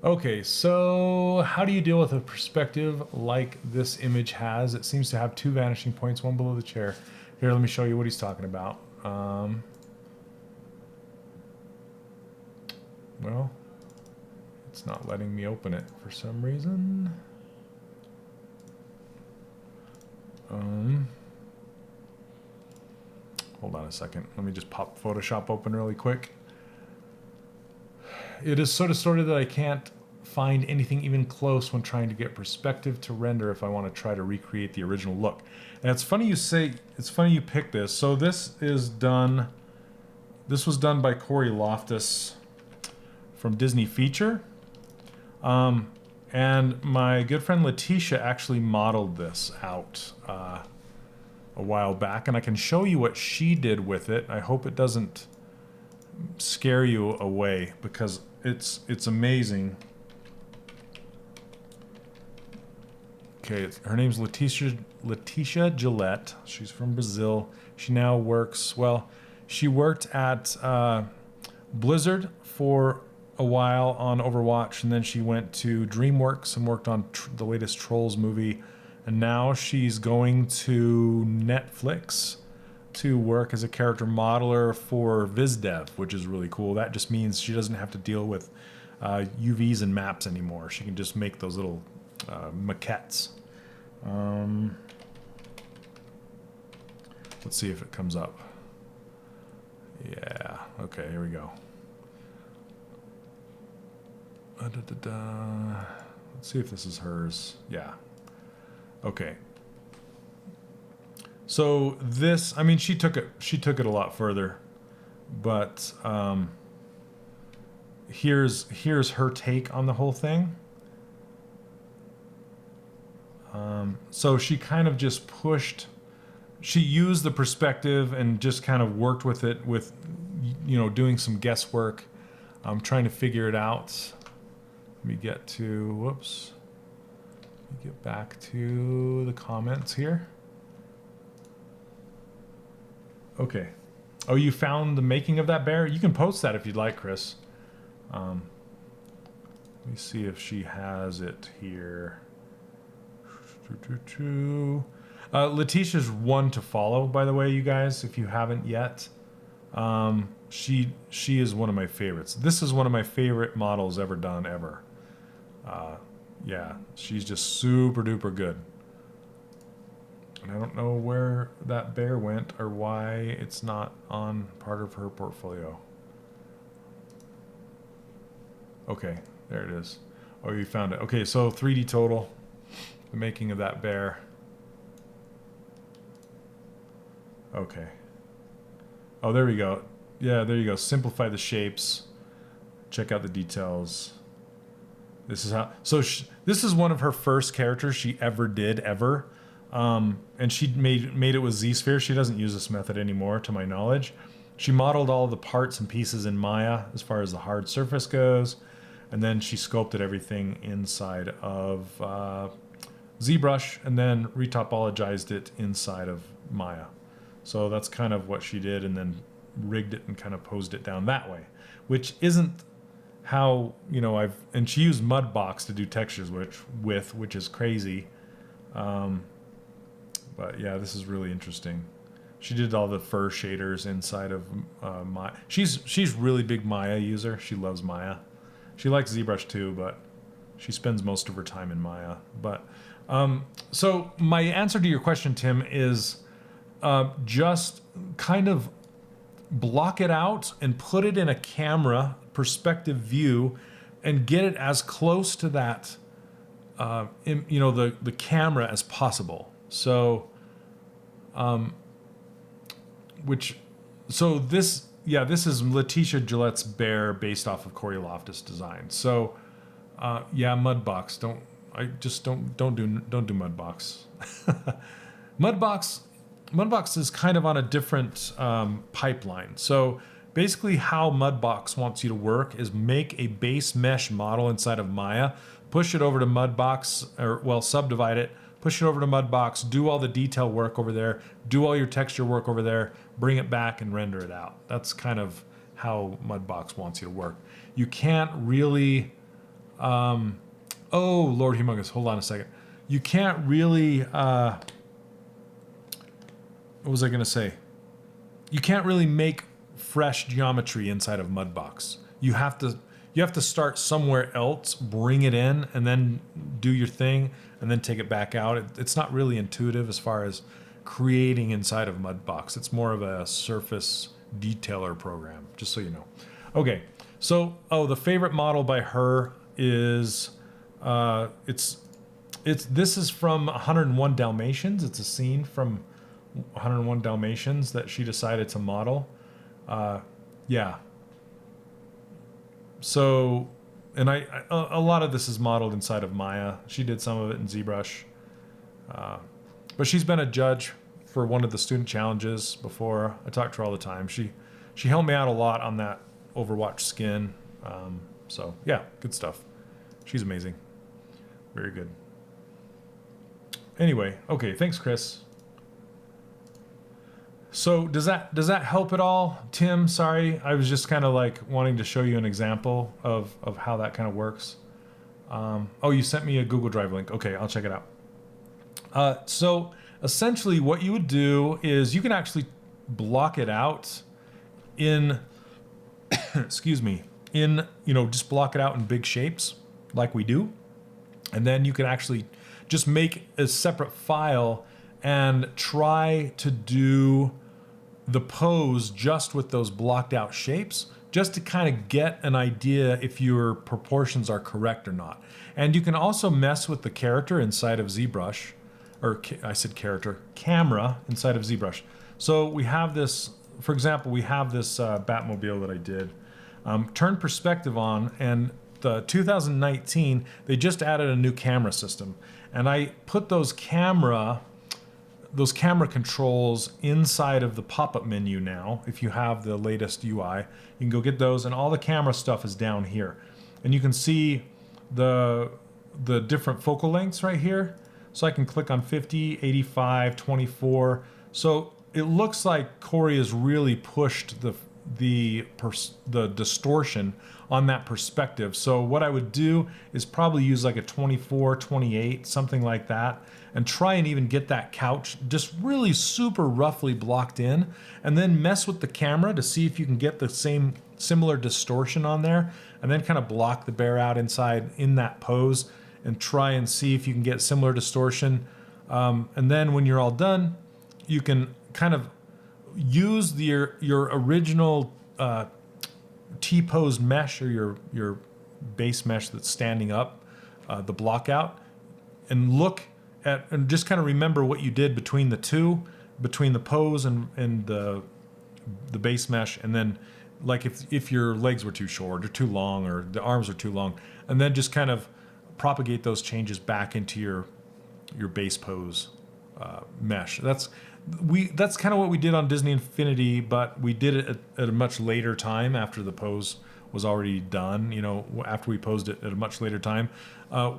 Okay, so how do you deal with a perspective like this image has? It seems to have 2 vanishing points, one below the chair. Here, let me show you what he's talking about. Well, it's not letting me open it for some reason. Hold on a second. Let me just pop Photoshop open really quick. It is so distorted that I can't find anything even close when trying to get perspective to render if I want to try to recreate the original look. And it's funny you pick this. So this was done by Corey Loftus from Disney Feature. And my good friend Letitia actually modeled this out a while back, and I can show you what she did with it. I hope it doesn't scare you away because it's amazing. Okay, her name's Letitia Gillette. She's from Brazil. She now works, she worked at Blizzard for a while on Overwatch, and then she went to DreamWorks and worked on the latest Trolls movie, and now she's going to Netflix to work as a character modeler for VizDev, which is really cool. That just means she doesn't have to deal with UVs and maps anymore. She can just make those little maquettes. Let's see if it comes up. Yeah, okay, here we go. Let's see if this is hers. Yeah. Okay. So this, I mean, she took it a lot further, but here's her take on the whole thing. So she kind of just she used the perspective and just kind of worked with it with, doing some guesswork, trying to figure it out. Let me get back to the comments here. Okay. Oh, you found the making of that bear? You can post that if you'd like, Chris. Let me see if she has it here. Letitia's one to follow, by the way, you guys, if you haven't yet. She is one of my favorites. This is one of my favorite models ever done, ever. Yeah, she's just super duper good. And I don't know where that bear went or why it's not on part of her portfolio. Okay, there it is. Oh, you found it. Okay, so 3D total, the making of that bear. Okay. Oh, there we go. Yeah, there you go. Simplify the shapes. Check out the details. This is how. So this is one of her first characters she ever did ever, and she made it with ZSphere. She doesn't use this method anymore, to my knowledge. She modeled all the parts and pieces in Maya as far as the hard surface goes, and then she sculpted everything inside of ZBrush, and then retopologized it inside of Maya. So that's kind of what she did, and then rigged it and kind of posed it down that way, which isn't how, and she used Mudbox to do textures which is crazy. But yeah, this is really interesting. She did all the fur shaders inside of Maya. She's really big Maya user. She loves Maya. She likes ZBrush too, but she spends most of her time in Maya. But so my answer to your question, Tim, is just kind of block it out and put it in a camera perspective view and get it as close to that, the camera as possible. So, this is Letitia Gillette's bear based off of Corey Loftus design. So, Mudbox. Don't do Mudbox. Mudbox is kind of on a different pipeline. So basically how Mudbox wants you to work is make a base mesh model inside of Maya, push it over to Mudbox, subdivide it, push it over to Mudbox, do all the detail work over there, do all your texture work over there, bring it back and render it out. That's kind of how Mudbox wants you to work. You can't really, oh, Lord Humongous, hold on a second. You can't really, what was I going to say? You can't really make fresh geometry inside of Mudbox. You have to start somewhere else, bring it in, and then do your thing, and then take it back out. It's not really intuitive as far as creating inside of Mudbox. It's more of a surface detailer program, just so you know. Okay, so the favorite model by her is this is from 101 Dalmatians. It's a scene from 101 Dalmatians that she decided to model. Yeah. So, and a lot of this is modeled inside of Maya. She did some of it in ZBrush. But she's been a judge for one of the student challenges before. I talk to her all the time. She helped me out a lot on that Overwatch skin. So yeah, good stuff. She's amazing. Very good. Anyway, okay, thanks, Chris. So does that help at all, Tim? Sorry, I was just kind of like wanting to show you an example of how that kind of works. Oh, you sent me a Google Drive link. Okay, I'll check it out. So essentially what you would do is you can actually block it out in, excuse me, in, just block it out in big shapes like we do. And then you can actually just make a separate file and try to do the pose just with those blocked out shapes, just to kind of get an idea if your proportions are correct or not. And you can also mess with the character inside of ZBrush, or I said character, camera inside of ZBrush. So we have this, for example, we have this Batmobile that I did. Turn perspective on, and the 2019, they just added a new camera system. And I put those camera controls inside of the pop-up menu now. If you have the latest UI, you can go get those, and all the camera stuff is down here. And you can see the different focal lengths right here. So I can click on 50, 85, 24. So it looks like Corey has really pushed the distortion on that perspective. So what I would do is probably use like a 24, 28, something like that, and try and even get that couch just really super roughly blocked in, and then mess with the camera to see if you can get the similar distortion on there, and then kind of block the bear out inside in that pose and try and see if you can get similar distortion. And then when you're all done, you can kind of use your original T-pose mesh, or your base mesh that's standing up, the block out, and look at, and just kind of remember what you did between the two, between the pose and the base mesh, and then like if your legs were too short or too long, or the arms are too long, and then just kind of propagate those changes back into your base pose mesh. That's kind of what we did on Disney Infinity, but we did it at a much later time after the pose was already done. After we posed it at a much later time.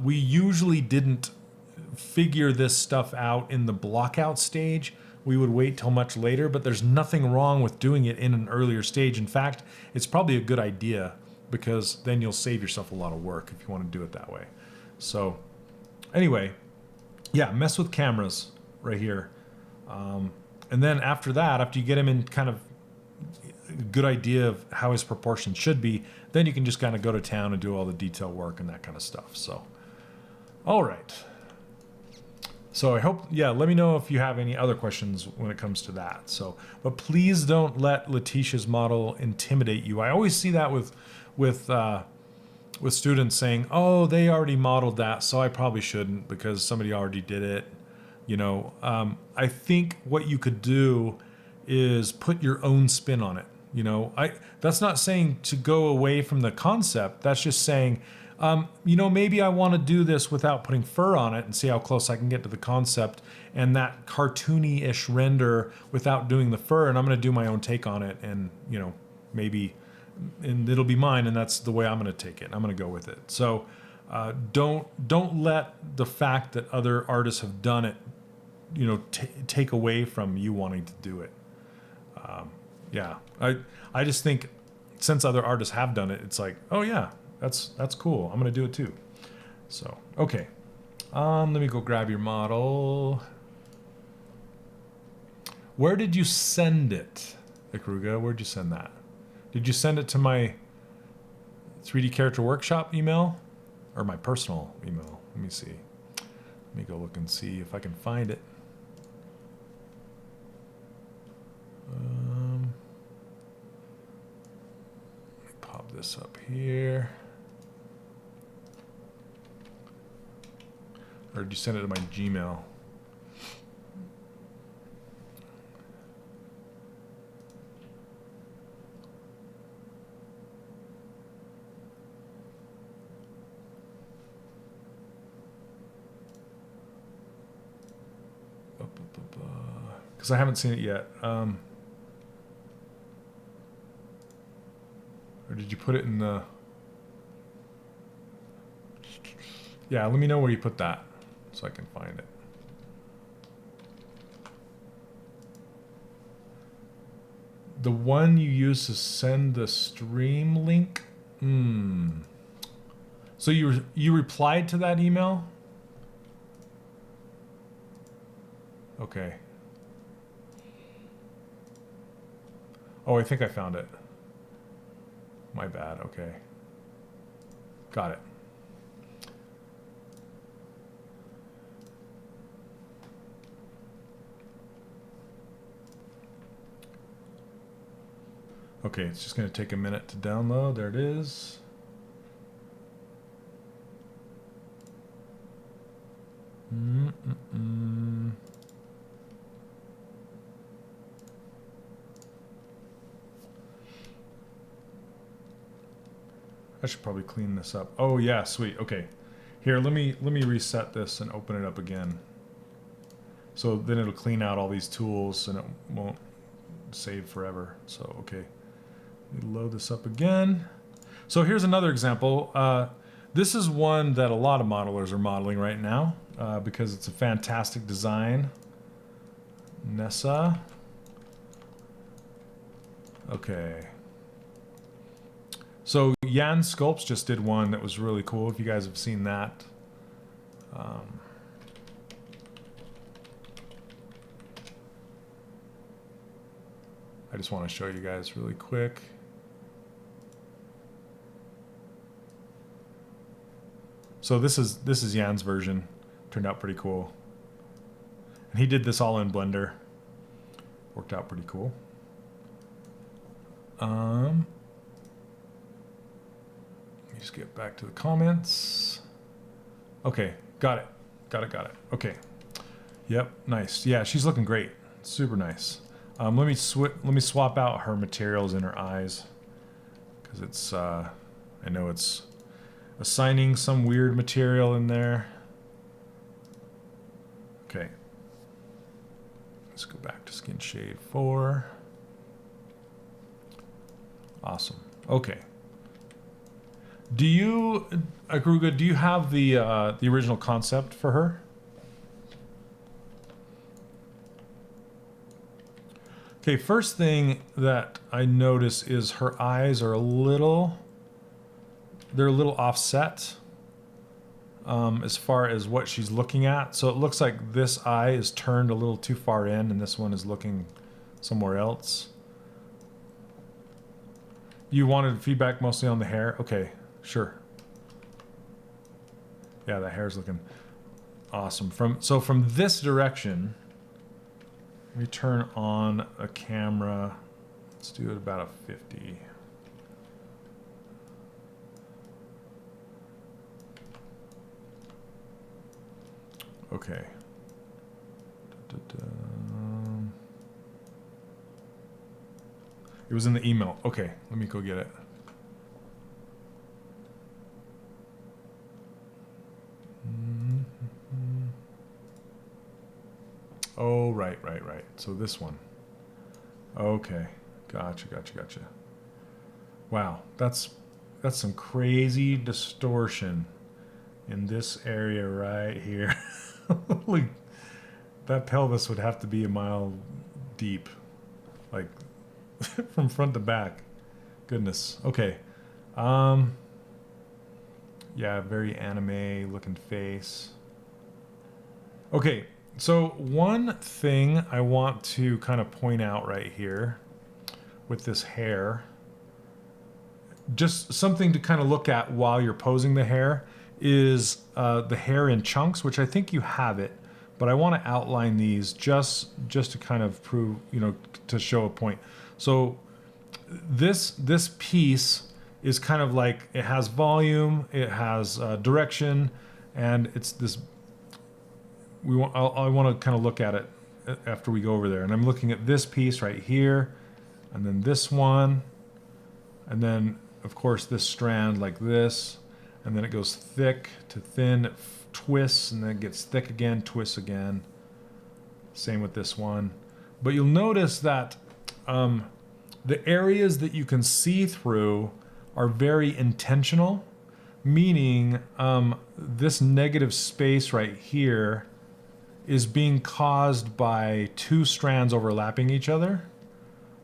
We usually didn't figure this stuff out in the blockout stage. We would wait till much later, but there's nothing wrong with doing it in an earlier stage. In fact, it's probably a good idea, because then you'll save yourself a lot of work if you want to do it that way. So anyway, yeah, mess with cameras right here. And then after that, after you get him in kind of a good idea of how his proportions should be, then you can just kind of go to town and do all the detail work and that kind of stuff. So, all right. So I hope, let me know if you have any other questions when it comes to that. So, but please don't let Letitia's model intimidate you. I always see that with students saying, "Oh, they already modeled that, so I probably shouldn't because somebody already did it." I think what you could do is put your own spin on it. That's not saying to go away from the concept. That's just saying, maybe I want to do this without putting fur on it and see how close I can get to the concept and that cartoony-ish render without doing the fur. And I'm going to do my own take on it, and maybe, and it'll be mine, and that's the way I'm going to take it. I'm going to go with it. So don't let the fact that other artists have done it, take away from you wanting to do it. I just think since other artists have done it, it's like, oh yeah, that's cool. I'm gonna do it too. So okay, let me go grab your model. Where did you send it, Ikaruga? Where'd you send that? Did you send it to my 3D Character Workshop email or my personal email? Let me see. Let me go look and see if I can find it. Let me pop this up here. Or did you send it to my Gmail? Because I haven't seen it yet. Or did you put it in the... Yeah, let me know where you put that so I can find it. The one you use to send the stream link? So you replied to that email? Okay. Oh, I think I found it. My bad. Okay. Got it. Okay, it's just going to take a minute to download. There it is. I should probably clean this up. Oh yeah, sweet. Okay. Here, let me reset this and open it up again. So then it'll clean out all these tools and it won't save forever. So, okay. Let me load this up again. So here's another example. This is one that a lot of modelers are modeling right now because it's a fantastic design. Nessa. Okay. So Jan Sculpts just did one that was really cool. If you guys have seen that. I just want to show you guys really quick. So this is Jan's version. Turned out pretty cool. And he did this all in Blender. Worked out pretty cool. Let me just get back to the comments. Okay, got it. Got it. Okay. Yep, nice. Yeah, she's looking great. Super nice. Let me swap out her materials in her eyes because it's I know it's assigning some weird material in there. Okay. Let's go back to Skin Shade 4. Awesome. Okay. Do you, Akruga, do you have the original concept for her? Okay, first thing that I notice is her eyes are they're a little offset as far as what she's looking at. So it looks like this eye is turned a little too far in and this one is looking somewhere else. You wanted feedback mostly on the hair? Okay, sure. Yeah, the hair's looking awesome. So from this direction, let me turn on a camera. Let's do it about a 50. Okay. It was in the email. Okay, let me go get it. Oh, right. So this one. Okay, gotcha. Wow, that's some crazy distortion in this area right here. Like, that pelvis would have to be a mile deep, like from front to back. Goodness. Okay. Yeah, very anime looking face. Okay, so one thing I want to kind of point out right here with this hair, just something to kind of look at while you're posing the hair, is the hair in chunks, which I think you have it, but I want to outline these just to kind of prove, to show a point. So this piece is kind of like, it has volume, it has direction, and it's this. I want to kind of look at it after we go over there, and I'm looking at this piece right here, and then this one, and then of course this strand like this, and then it goes thick to thin, it twists, and then it gets thick again, twists again. Same with this one. But you'll notice that the areas that you can see through are very intentional, meaning this negative space right here is being caused by two strands overlapping each other.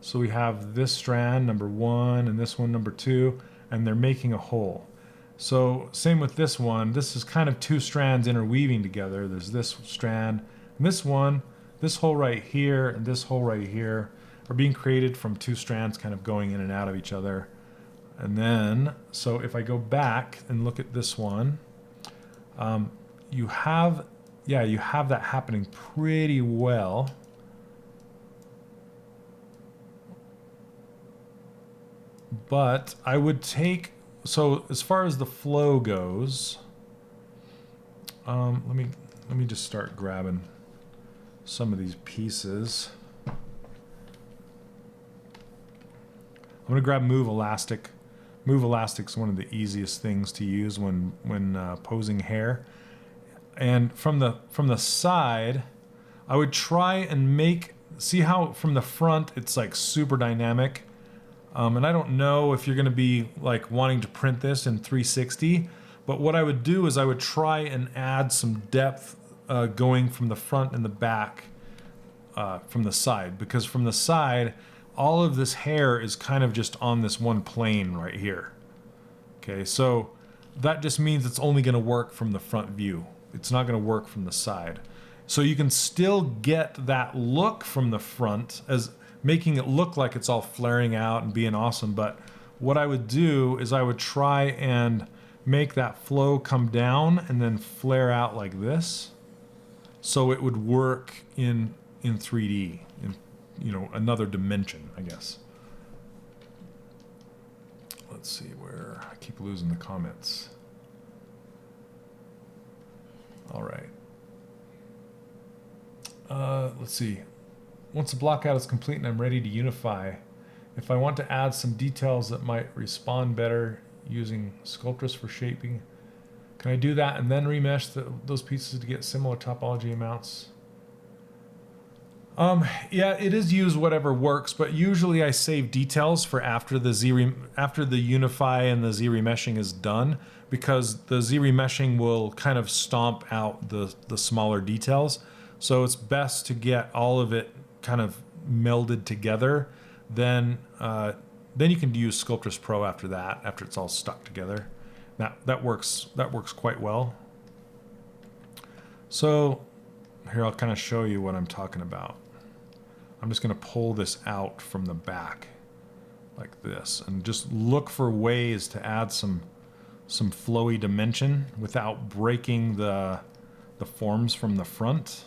So we have this strand, number 1, and this one, number 2, and they're making a hole. So same with this one. This is kind of two strands interweaving together. There's this strand, and this one, this hole right here, and this hole right here are being created from two strands kind of going in and out of each other. And then, so if I go back and look at this one, you have that happening pretty well. But I would take, so as far as the flow goes, let me just start grabbing some of these pieces. I'm gonna grab Move Elastic. Move Elastic's one of the easiest things to use when posing hair. And from the side, I would try and see how from the front it's like super dynamic. And I don't know if you're going to be like wanting to print this in 360, but what I would do is I would try and add some depth going from the front and the back from the side, because from the side, all of this hair is kind of just on this one plane right here. Okay, so that just means it's only going to work from the front view. It's not going to work from the side. So you can still get that look from the front as making it look like it's all flaring out and being awesome. But what I would do is I would try and make that flow come down and then flare out like this. So it would work in 3D, in another dimension, I guess. Let's see where I keep losing the comments. All right. Let's see. Once the blockout is complete and I'm ready to unify, if I want to add some details that might respond better using Sculptris for shaping, can I do that and then remesh those pieces to get similar topology amounts? Yeah, it is use whatever works, but usually I save details for after the unify and the Z remeshing is done, because the Z remeshing will kind of stomp out the smaller details. So it's best to get all of it kind of melded together. Then you can use Sculptris Pro after that, after it's all stuck together. That works quite well. So here, I'll kind of show you what I'm talking about. I'm just going to pull this out from the back like this and just look for ways to add some flowy dimension without breaking the forms from the front.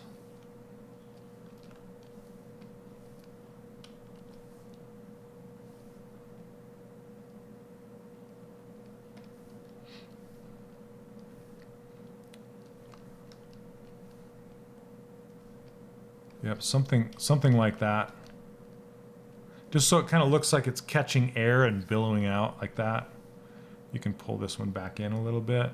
Yep, something like that. Just so it kind of looks like it's catching air and billowing out like that. You can pull this one back in a little bit.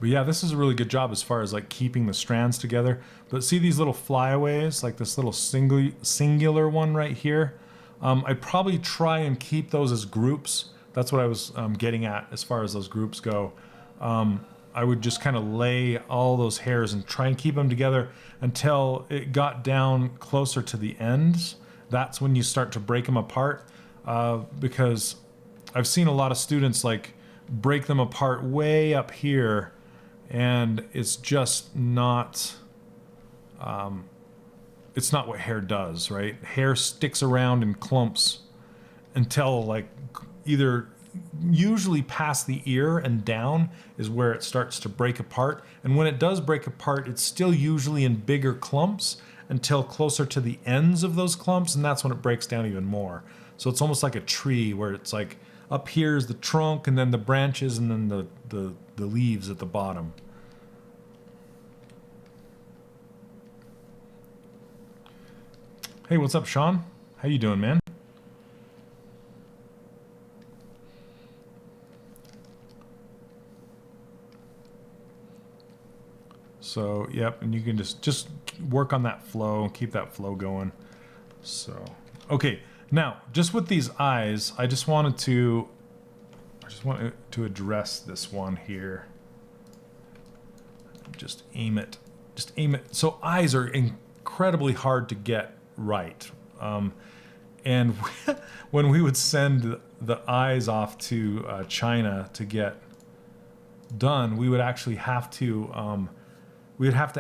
But yeah, this is a really good job as far as like keeping the strands together. But see these little flyaways, like this little singular one right here? I'd probably try and keep those as groups. That's what I was getting at as far as those groups go. I would just kind of lay all those hairs and try and keep them together until it got down closer to the ends. That's when you start to break them apart, because I've seen a lot of students like break them apart way up here, and it's just not it's not what hair does, right? Hair sticks around in clumps until like either usually past the ear and down is where it starts to break apart. And when it does break apart, it's still usually in bigger clumps until closer to the ends of those clumps, and that's when it breaks down even more. So it's almost like a tree where it's like up here is the trunk and then the branches and then the leaves at the bottom. Hey, what's up, Sean? How you doing, man? So, yep, and you can just work on that flow, keep that flow going. So, okay, now just with these eyes, I just wanted to address this one here. Just aim it. Just aim it. So eyes are incredibly hard to get right. And when we would send the eyes off to China to get done, we would actually have to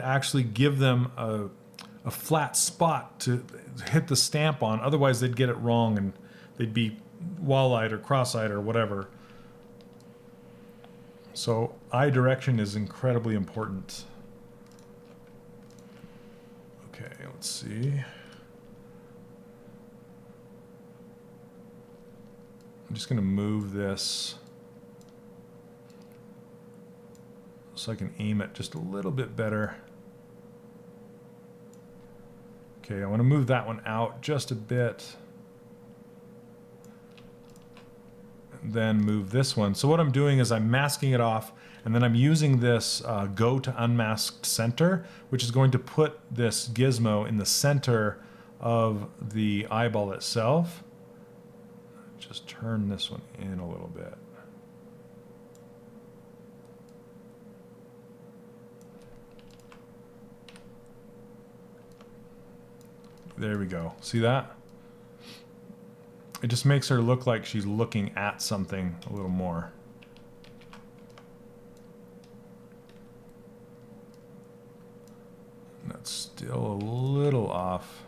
actually give them a flat spot to hit the stamp on. Otherwise, they'd get it wrong and they'd be wall-eyed or cross-eyed or whatever. So eye direction is incredibly important. Okay, let's see. I'm just going to move this so I can aim it just a little bit better. Okay, I want to move that one out just a bit. And then move this one. So what I'm doing is I'm masking it off, and then I'm using this Go to Unmasked Center, which is going to put this gizmo in the center of the eyeball itself. Just turn this one in a little bit. There we go. See that? It just makes her look like she's looking at something a little more. That's still a little off.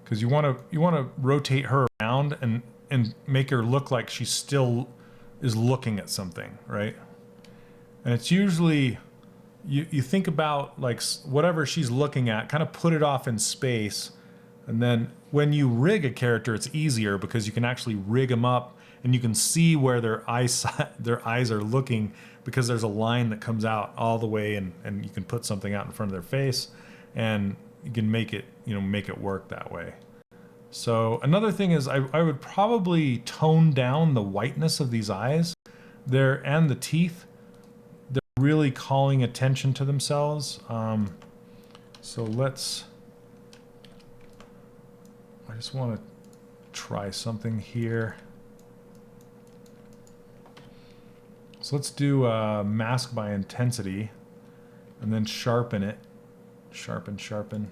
Because you want to rotate her around and make her look like she still is looking at something, right? And it's usually you think about like whatever she's looking at, kind of put it off in space, and then when you rig a character, it's easier because you can actually rig them up and you can see where their eyes are looking, because there's a line that comes out all the way, and you can put something out in front of their face, and you can make it work that way. So another thing is I would probably tone down the whiteness of these eyes there and the teeth. They're really calling attention to themselves. So I just want to try something here. So let's do mask by intensity and then sharpen it. Sharpen.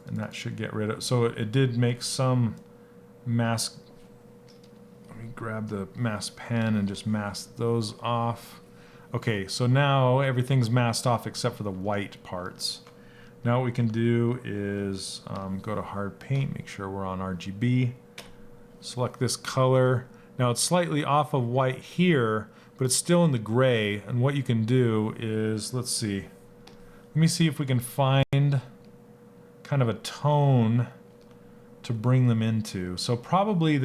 And that should get rid of, so it did make some mask. Let me grab the mask pen and just mask those off. Okay, so now everything's masked off except for the white parts. Now what we can do is go to hard paint, make sure we're on RGB, select this color. Now it's slightly off of white here, but it's still in the gray. And what you can do is, let's see. Let me see if we can find kind of a tone to bring them into. So probably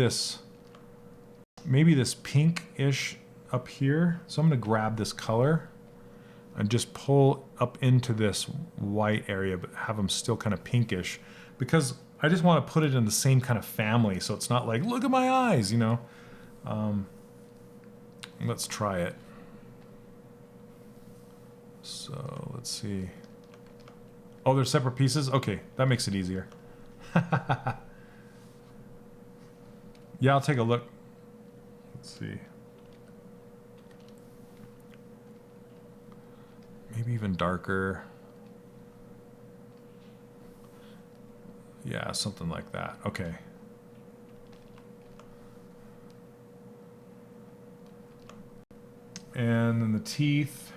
maybe this pink-ish up here. So I'm going to grab this color and just pull up into this white area, but have them still kind of pinkish, because I just want to put it in the same kind of family, so it's not like, look at my eyes, you know. Let's try it. So let's see. Oh, they're separate pieces? Okay, that makes it easier. Yeah, I'll take a look. Let's see. Maybe even darker. Yeah, something like that. Okay. And then the teeth.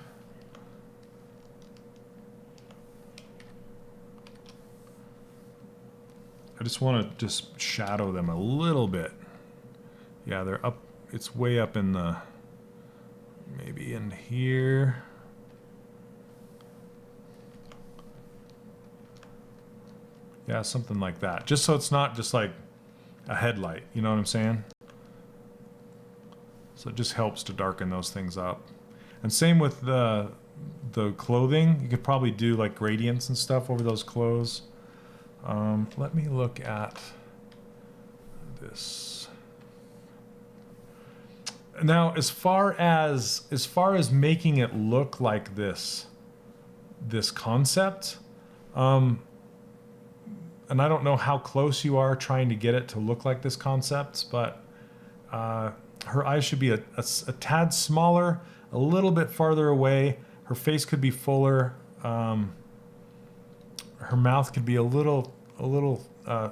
I just want to just shadow them a little bit. Yeah, they're up. It's way up in the, maybe in here. Yeah, something like that. Just so it's not just like a headlight. You know what I'm saying? So it just helps to darken those things up. And same with the clothing. You could probably do like gradients and stuff over those clothes. Let me look at this. Now, as far as making it look like this concept, and I don't know how close you are trying to get it to look like this concept, but her eyes should be a tad smaller, a little bit farther away. Her face could be fuller. Her mouth could be a little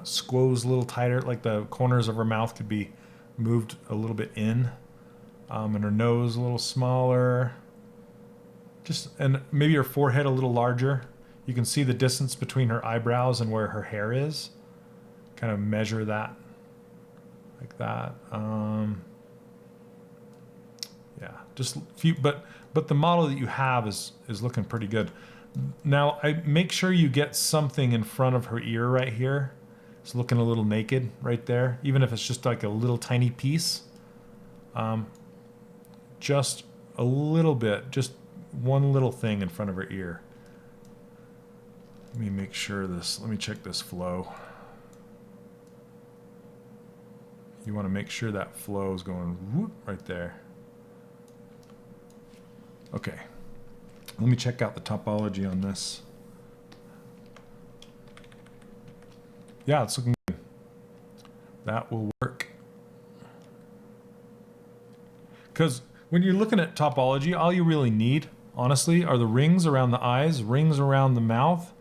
squoze, a little tighter, like the corners of her mouth could be moved a little bit in. And her nose a little smaller. And maybe her forehead a little larger. You can see the distance between her eyebrows and where her hair is. Kind of measure that like that. Yeah, just few, but the model that you have is looking pretty good. Now, I make sure you get something in front of her ear right here. It's looking a little naked right there, even if it's just like a little tiny piece. Just a little bit, just one little thing in front of her ear. Let me make sure let me check this flow. You want to make sure that flow is going whoop right there. Okay. Let me check out the topology on this. Yeah, it's looking good. That will work. Because when you're looking at topology, all you really need, honestly, are the rings around the eyes, rings around the mouth.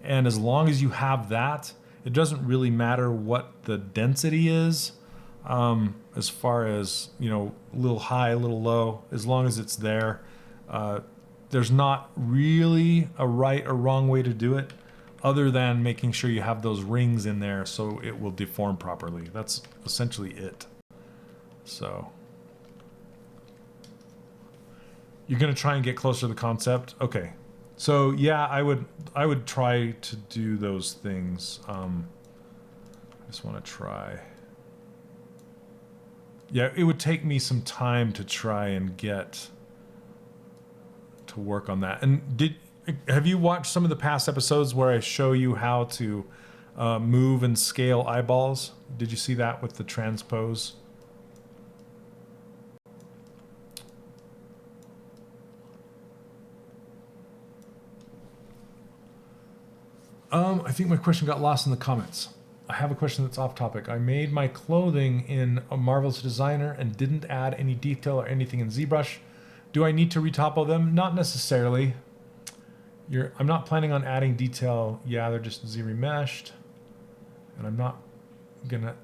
And as long as you have that, it doesn't really matter what the density is, as far as, you know, a little high, a little low, as long as it's there. There's not really a right or wrong way to do it, other than making sure you have those rings in there so it will deform properly. That's essentially it. So you're going to try and get closer to the concept. Okay. So yeah, I would try to do those things. I just want to try. Yeah, it would take me some time to try and get to work on that. And have you watched some of the past episodes where I show you how to move and scale eyeballs? Did you see that with the transpose? I think my question got lost in the comments. I have a question that's off topic. I made my clothing in a Marvelous Designer and didn't add any detail or anything in ZBrush. Do I need to retopo them? Not necessarily. I'm not planning on adding detail. Yeah, they're just Z-remeshed. And I'm not gonna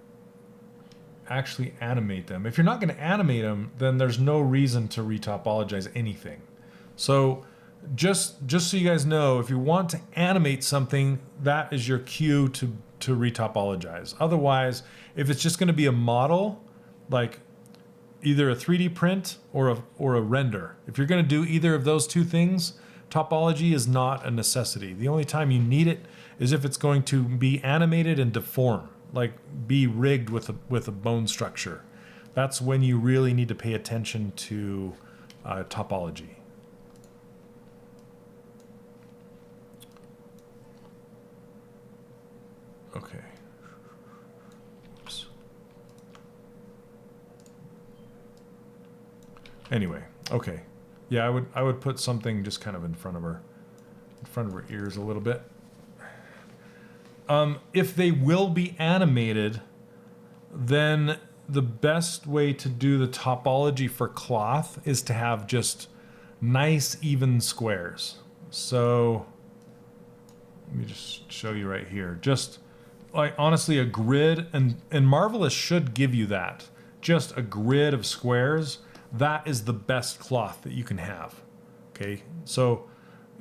actually animate them. If you're not gonna animate them, then there's no reason to retopologize anything. So just so you guys know, if you want to animate something, that is your cue to retopologize. Otherwise, if it's just going to be a model, like either a 3D print or a render, if you're going to do either of those two things, topology is not a necessity. The only time you need it is if it's going to be animated and deform, like be rigged with a bone structure. That's when you really need to pay attention to topology. Okay. Oops. Anyway, okay. Yeah, I would put something just kind of in front of her ears a little bit. If they will be animated, then the best way to do the topology for cloth is to have just nice even squares. So let me just show you right here. Just like honestly a grid, and Marvelous should give you that. Just a grid of squares, that is the best cloth that you can have. Okay? So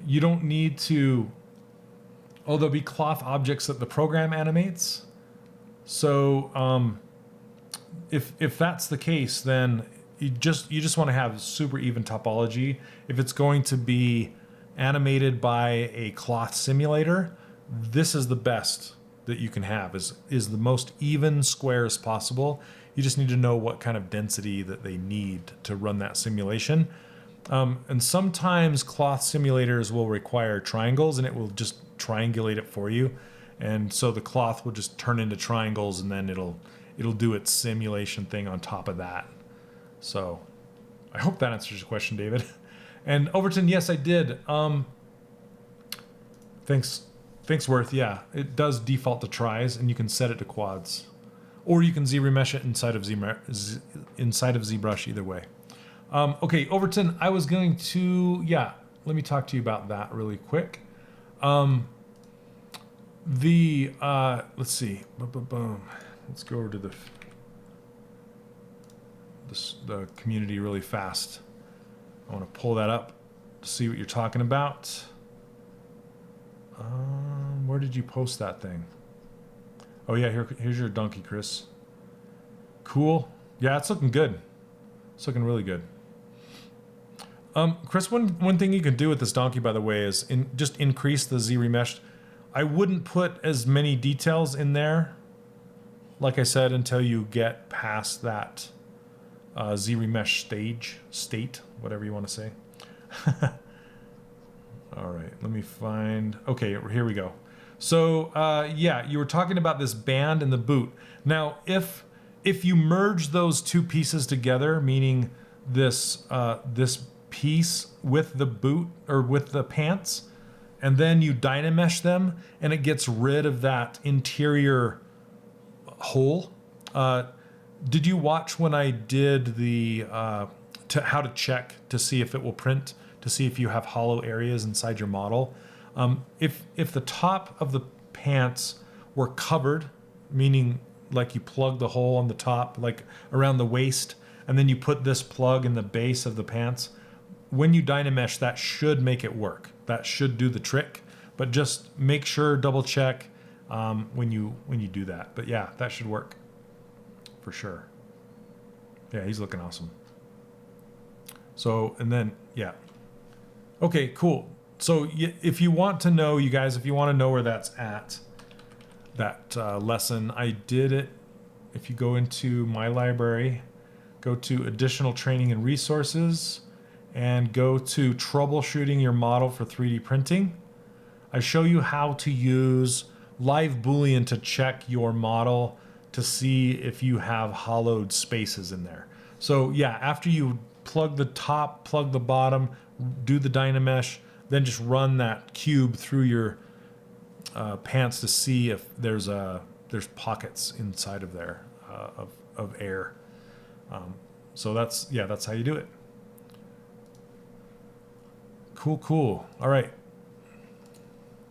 you don't need to, oh, there'll be cloth objects that the program animates. So if that's the case, then you just want to have super even topology. If it's going to be animated by a cloth simulator, this is the best that you can have, is the most even squares possible. You just need to know what kind of density that they need to run that simulation. And sometimes cloth simulators will require triangles, and it will just triangulate it for you. And so the cloth will just turn into triangles, and then it'll do its simulation thing on top of that. So I hope that answers your question, David. And Overton, yes, I did. Thanks, Worth. Yeah, it does default to tris, and you can set it to quads, or you can ZRemesh it inside of ZBrush. Either way. Okay, Overton, I was going to, yeah, let me talk to you about that really quick. Let's see, let's go over to the community really fast. I want to pull that up to see what you're talking about. Where did you post that thing? Oh yeah, here's your donkey, Chris. Cool. Yeah, it's looking good. It's looking really good. Chris, one thing you can do with this donkey, by the way, is just increase the ZRemesh. I wouldn't put as many details in there, like I said, until you get past that ZRemesh state, whatever you want to say. All right, let me find. Okay, here we go. So yeah, you were talking about this band and the boot. Now, if you merge those two pieces together, meaning this piece with the boot or with the pants, and then you Dynamesh them, and it gets rid of that interior hole. Did you watch when I did the how to check to see if it will print, to see if you have hollow areas inside your model? If the top of the pants were covered, meaning like you plug the hole on the top, like around the waist, and then you put this plug in the base of the pants, when you Dynamesh, that should make it work. That should do the trick, but just make sure, double check when you do that. But yeah, that should work for sure. Yeah, he's looking awesome. So, and then, yeah. Okay, cool. So if you want to know, you guys, if you want to know where that's at, that lesson, I did it. If you go into my library, go to additional training and resources, and go to troubleshooting your model for 3D printing. I show you how to use Live Boolean to check your model to see if you have hollowed spaces in there. So yeah, after you plug the top, plug the bottom, do the Dynamesh, then just run that cube through your pants to see if there's pockets inside of there of air. So that's how you do it. Cool. All right.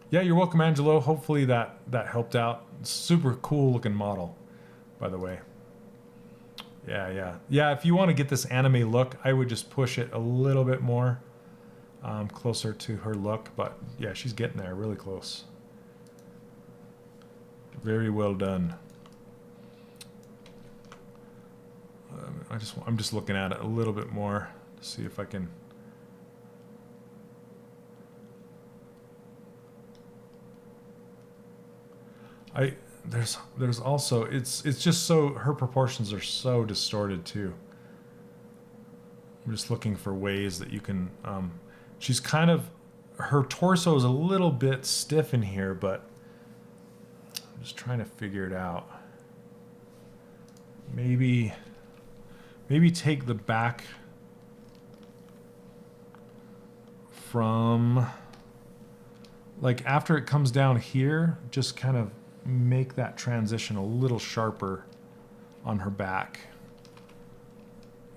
Yeah, you're welcome, Angelo. Hopefully that helped out. Super cool looking model, by the way. Yeah. If you want to get this anime look, I would just push it a little bit more closer to her look. But yeah, she's getting there really close. Very well done. I'm just looking at it a little bit more to see if I can. There's also, it's just so, her proportions are so distorted too. I'm just looking for ways that you can, she's kind of, her torso is a little bit stiff in here, but I'm just trying to figure it out. Maybe take the back from, like after it comes down here, just kind of make that transition a little sharper on her back.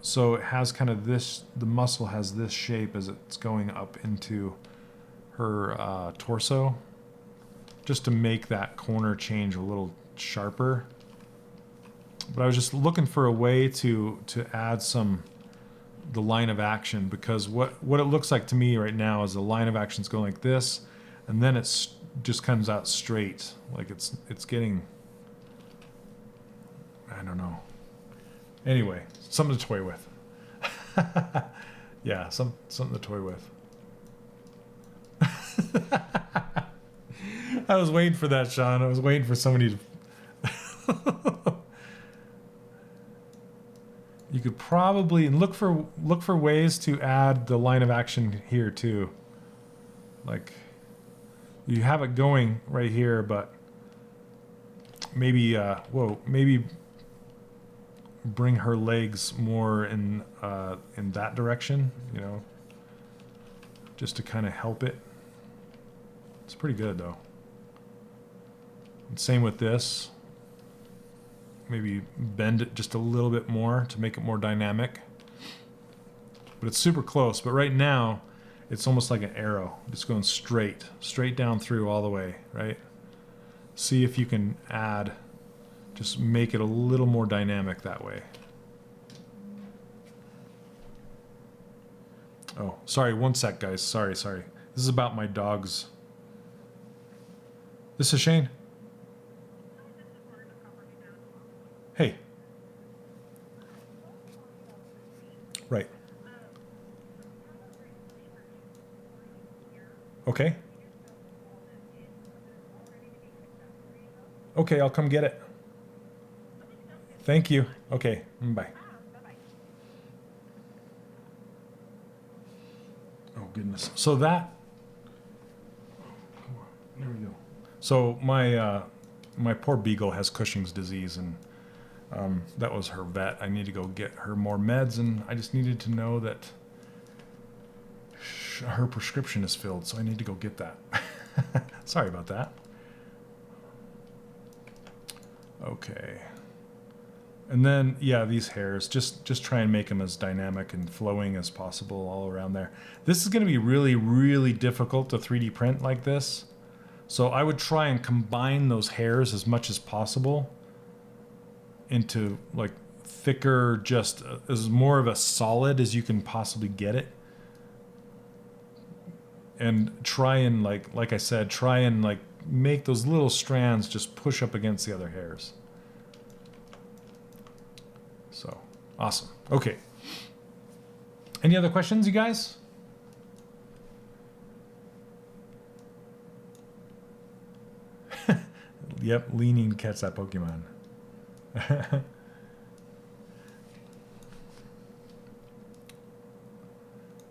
So it has kind of this, the muscle has this shape as it's going up into her torso. just to make that corner change a little sharper. But I was just looking for a way to add the line of action, because what it looks like to me right now is the line of action's going like this, and then it's just comes out straight, like it's getting, I don't know. Anyway, something to toy with. Yeah, something to toy with. I was waiting for that, Sean. I was waiting for somebody to. You could probably look for ways to add the line of action here too. Like, you have it going right here, but maybe maybe bring her legs more in that direction, you know, just to kind of help it. It's pretty good though. And same with this. Maybe bend it just a little bit more to make it more dynamic. But it's super close. But right now, it's almost like an arrow, just going straight down through all the way, right? See if you can just make it a little more dynamic that way. Oh, sorry, one sec, guys. Sorry. This is about my dogs. This is Shane. Hey. Right. Okay. Okay, I'll come get it. Thank you. Okay, bye. Oh, goodness. So there we go. So my poor beagle has Cushing's disease, and that was her vet. I need to go get her more meds, and I just needed to know that her prescription is filled, so I need to go get that. Sorry about that. Okay. And then, yeah, these hairs, just try and make them as dynamic and flowing as possible all around there. This is going to be really, really difficult to 3D print like this. So I would try and combine those hairs as much as possible into like thicker, just as more of a solid as you can possibly get it. And try and like I said, try and like make those little strands just push up against the other hairs. So, awesome. Okay. Any other questions, you guys? Yep, leaning catch that Pokemon.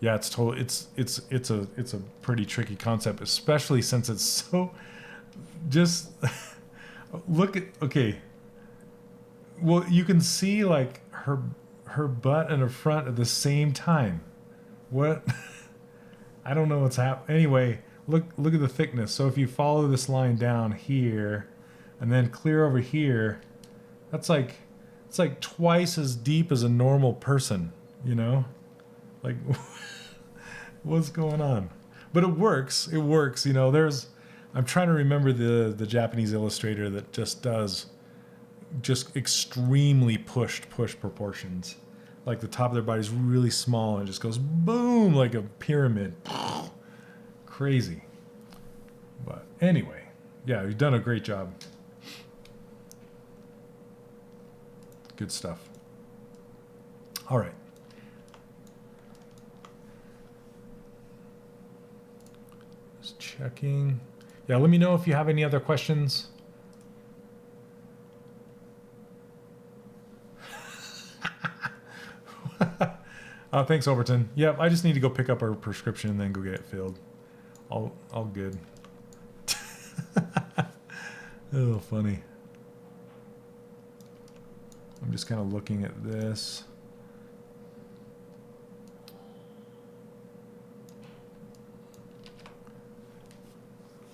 Yeah, it's totally it's a pretty tricky concept, especially since it's so just look at okay. Well, you can see like her butt and her front at the same time. What? I don't know what's happening. Anyway, look at the thickness. So if you follow this line down here and then clear over here, it's like twice as deep as a normal person, you know? Like what's going on? But it works, you know. I'm trying to remember the Japanese illustrator that just does extremely pushed proportions. Like the top of their body's really small and it just goes boom like a pyramid. Crazy. But anyway, yeah, you've done a great job. Good stuff. All right. Just checking. Yeah, let me know if you have any other questions. Thanks, Overton. Yep, I just need to go pick up our prescription and then go get it filled. All good. Oh, funny. I'm just kind of looking at this.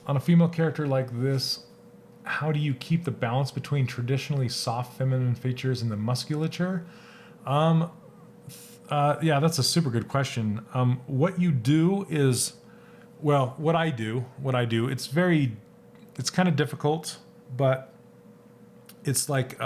On a female character like this, how do you keep the balance between traditionally soft feminine features and the musculature? Yeah, that's a super good question. What you do is, well, what I do, it's very it's kind of difficult, but it's like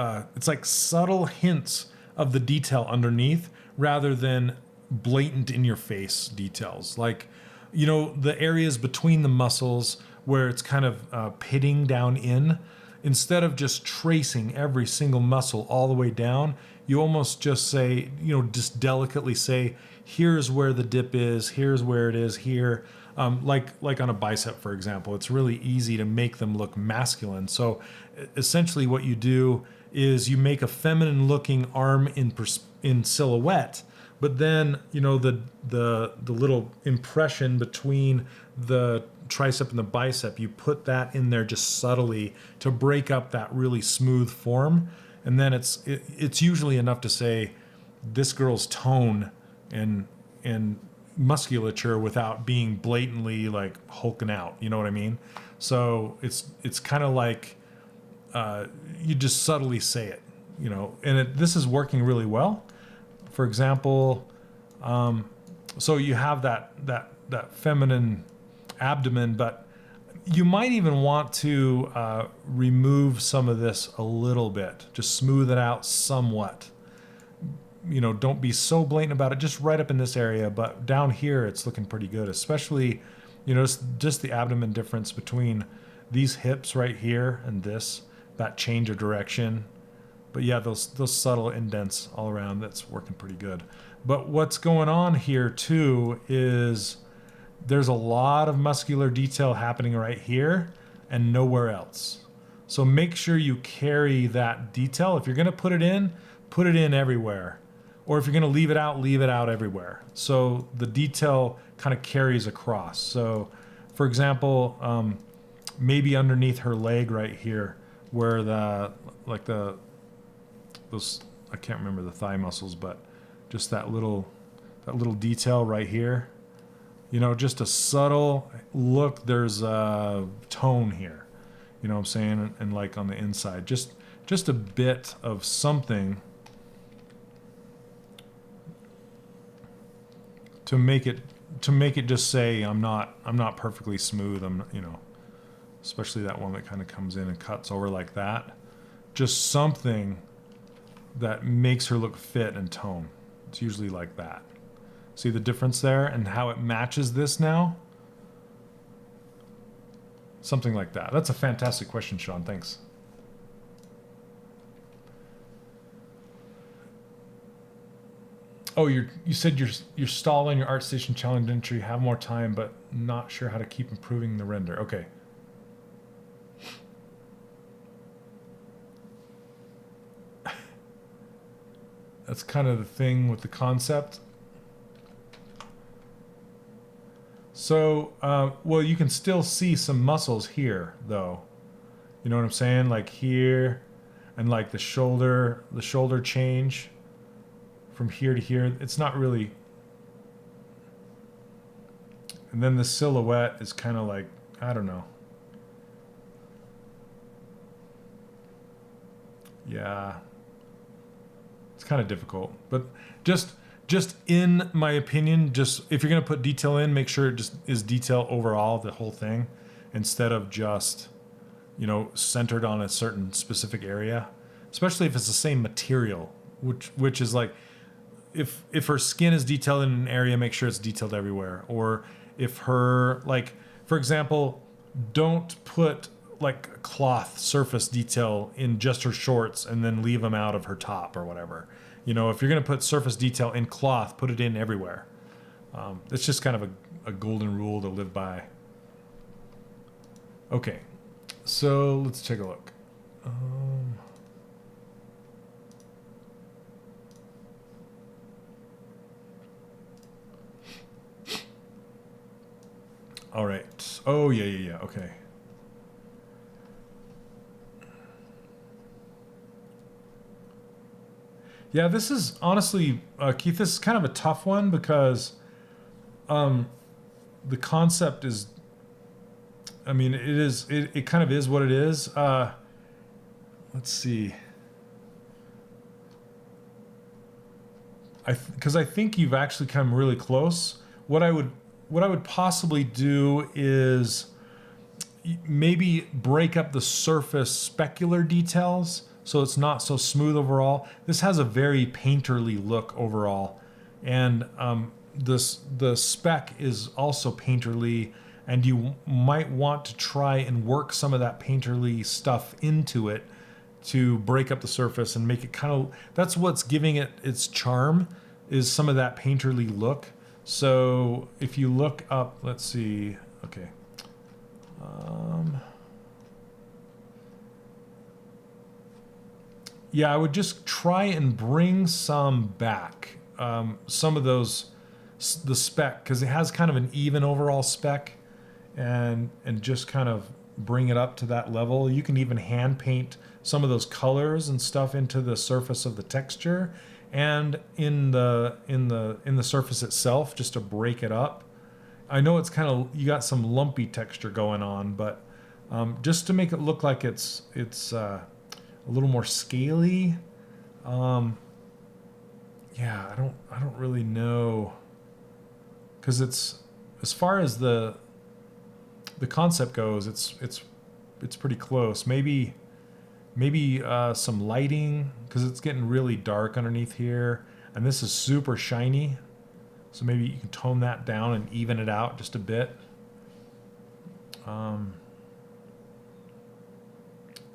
subtle hints of the detail underneath rather than blatant in your face details. Like, the areas between the muscles where it's kind of pitting down in, instead of just tracing every single muscle all the way down, you almost just say, just delicately say, here's where the dip is, here's where it is here. Like on a bicep, for example, it's really easy to make them look masculine. So essentially what you do is you make a feminine looking arm in silhouette, but then, the little impression between the tricep and the bicep, you put that in there just subtly to break up that really smooth form. And then it's usually enough to say this girl's tone and musculature without being blatantly like hulking out. You know what I mean? So it's kind of like you just subtly say it, and this is working really well. For example, so you have that feminine abdomen, but you might even want to remove some of this a little bit, just smooth it out somewhat. Don't be so blatant about it, just right up in this area, but down here it's looking pretty good, especially, just the abdomen difference between these hips right here and that change of direction. But yeah, those subtle indents all around, that's working pretty good. But what's going on here too is there's a lot of muscular detail happening right here and nowhere else. So make sure you carry that detail. If you're going to put it in everywhere. Or if you're going to leave it out everywhere. So the detail kind of carries across. So for example, maybe underneath her leg right here where those, I can't remember the thigh muscles, but just that little detail right here, just a subtle look. There's a tone here, you know what I'm saying? And like on the inside, just a bit of something to make it just say, I'm not perfectly smooth. Especially that one that kind of comes in and cuts over like that. Just something that makes her look fit and tone. It's usually like that. See the difference there and how it matches this now? Something like that. That's a fantastic question, Sean. Thanks. Oh, you said you're stalling your ArtStation challenge entry, have more time, but not sure how to keep improving the render. Okay. That's kind of the thing with the concept. So, well, you can still see some muscles here, though. You know what I'm saying? Like here, and like the shoulder change from here to here. It's not really. And then the silhouette is kind of like, I don't know. Yeah. It's kind of difficult, but just in my opinion, just if you're going to put detail in, make sure it just is detail overall, the whole thing, instead of just, centered on a certain specific area, especially if it's the same material, which is like, if her skin is detailed in an area, make sure it's detailed everywhere. Or if her, like, for example, don't put like cloth surface detail in just her shorts and then leave them out of her top or whatever. If you're going to put surface detail in cloth, put it in everywhere. It's just kind of a golden rule to live by. Okay, so let's take a look. All right. Oh, yeah. Okay. Yeah, this is honestly, Keith, this is kind of a tough one because the concept is, I mean, it kind of is what it is. Let's see. Because I think you've actually come really close. What I would possibly do is maybe break up the surface specular details so it's not so smooth overall. This has a very painterly look overall, and the spec is also painterly, and you might want to try and work some of that painterly stuff into it to break up the surface and make it kind of, that's what's giving it its charm, is some of that painterly look. So if you look up, let's see, okay. Yeah, I would just try and bring some back. Some of those, the spec, because it has kind of an even overall spec, and just kind of bring it up to that level. You can even hand paint some of those colors and stuff into the surface of the texture and in the surface itself, just to break it up. I know it's kind of, you got some lumpy texture going on, but just to make it look like it's a little more scaly. Yeah, I don't really know, because it's, as far as the concept goes, it's pretty close. Maybe some lighting, because it's getting really dark underneath here, and this is super shiny. So maybe you can tone that down and even it out just a bit.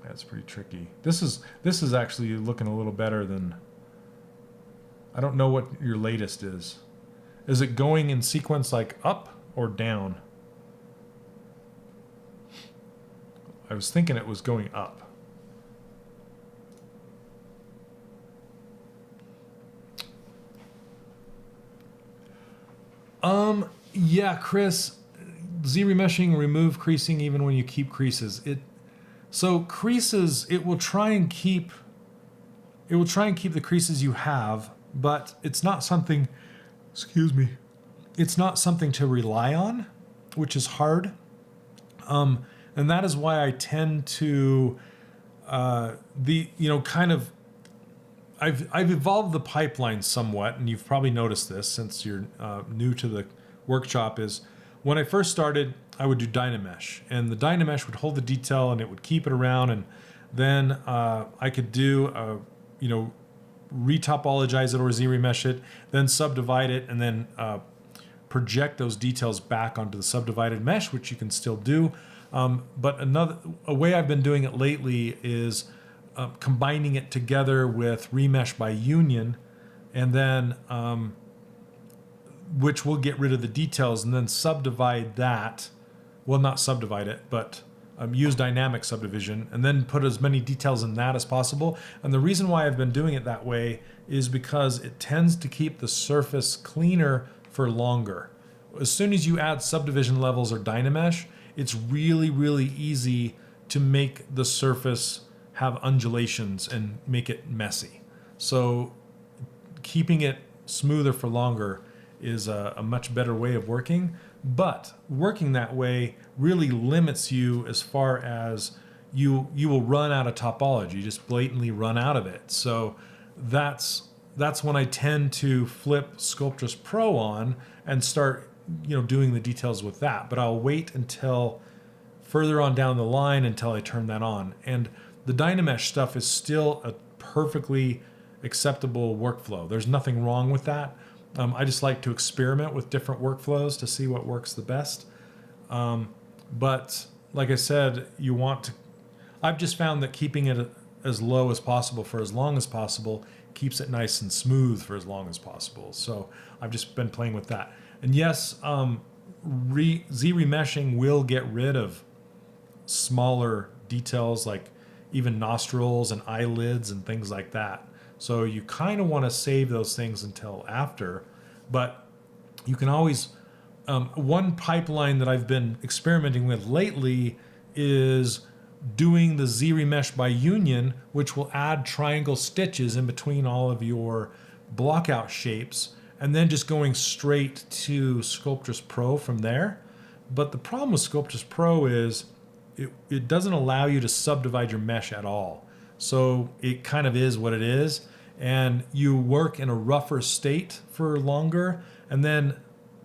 That's pretty tricky. This is actually looking a little better than. I don't know what your latest is. Is it going in sequence like up or down? I was thinking it was going up. Yeah, Chris, Z-remeshing, remove creasing even when you keep creases. So creases, it will try and keep the creases you have, but it's not something, it's not something to rely on, which is hard. And that is why I tend to, I've evolved the pipeline somewhat, and you've probably noticed this since you're new to the workshop, is when I first started, I would do Dynamesh, and the Dynamesh would hold the detail and it would keep it around, and then I could do, retopologize it or Z-remesh it, then subdivide it, and then project those details back onto the subdivided mesh, which you can still do. But a way I've been doing it lately is combining it together with remesh by union, and then which will get rid of the details, and then subdivide that. Well, not subdivide it, but use dynamic subdivision, and then put as many details in that as possible. And the reason why I've been doing it that way is because it tends to keep the surface cleaner for longer. As soon as you add subdivision levels or Dynamesh, it's really, really easy to make the surface have undulations and make it messy. So keeping it smoother for longer is a much better way of working, but working that way really limits you as far as you will run out of topology. You just blatantly run out of it. So that's when I tend to flip Sculptris Pro on and start doing the details with that. But I'll wait until further on down the line until I turn that on. And the Dynamesh stuff is still a perfectly acceptable workflow. There's nothing wrong with that. I just like to experiment with different workflows to see what works the best. But like I said, I've just found that keeping it as low as possible for as long as possible keeps it nice and smooth for as long as possible. So I've just been playing with that. And yes, Z-remeshing will get rid of smaller details like even nostrils and eyelids and things like that. So you kind of want to save those things until after, but you can always, one pipeline that I've been experimenting with lately is doing the Z-remesh by union, which will add triangle stitches in between all of your blockout shapes, and then just going straight to Sculptris Pro from there. But the problem with Sculptris Pro is it doesn't allow you to subdivide your mesh at all. So it kind of is what it is, and you work in a rougher state for longer, and then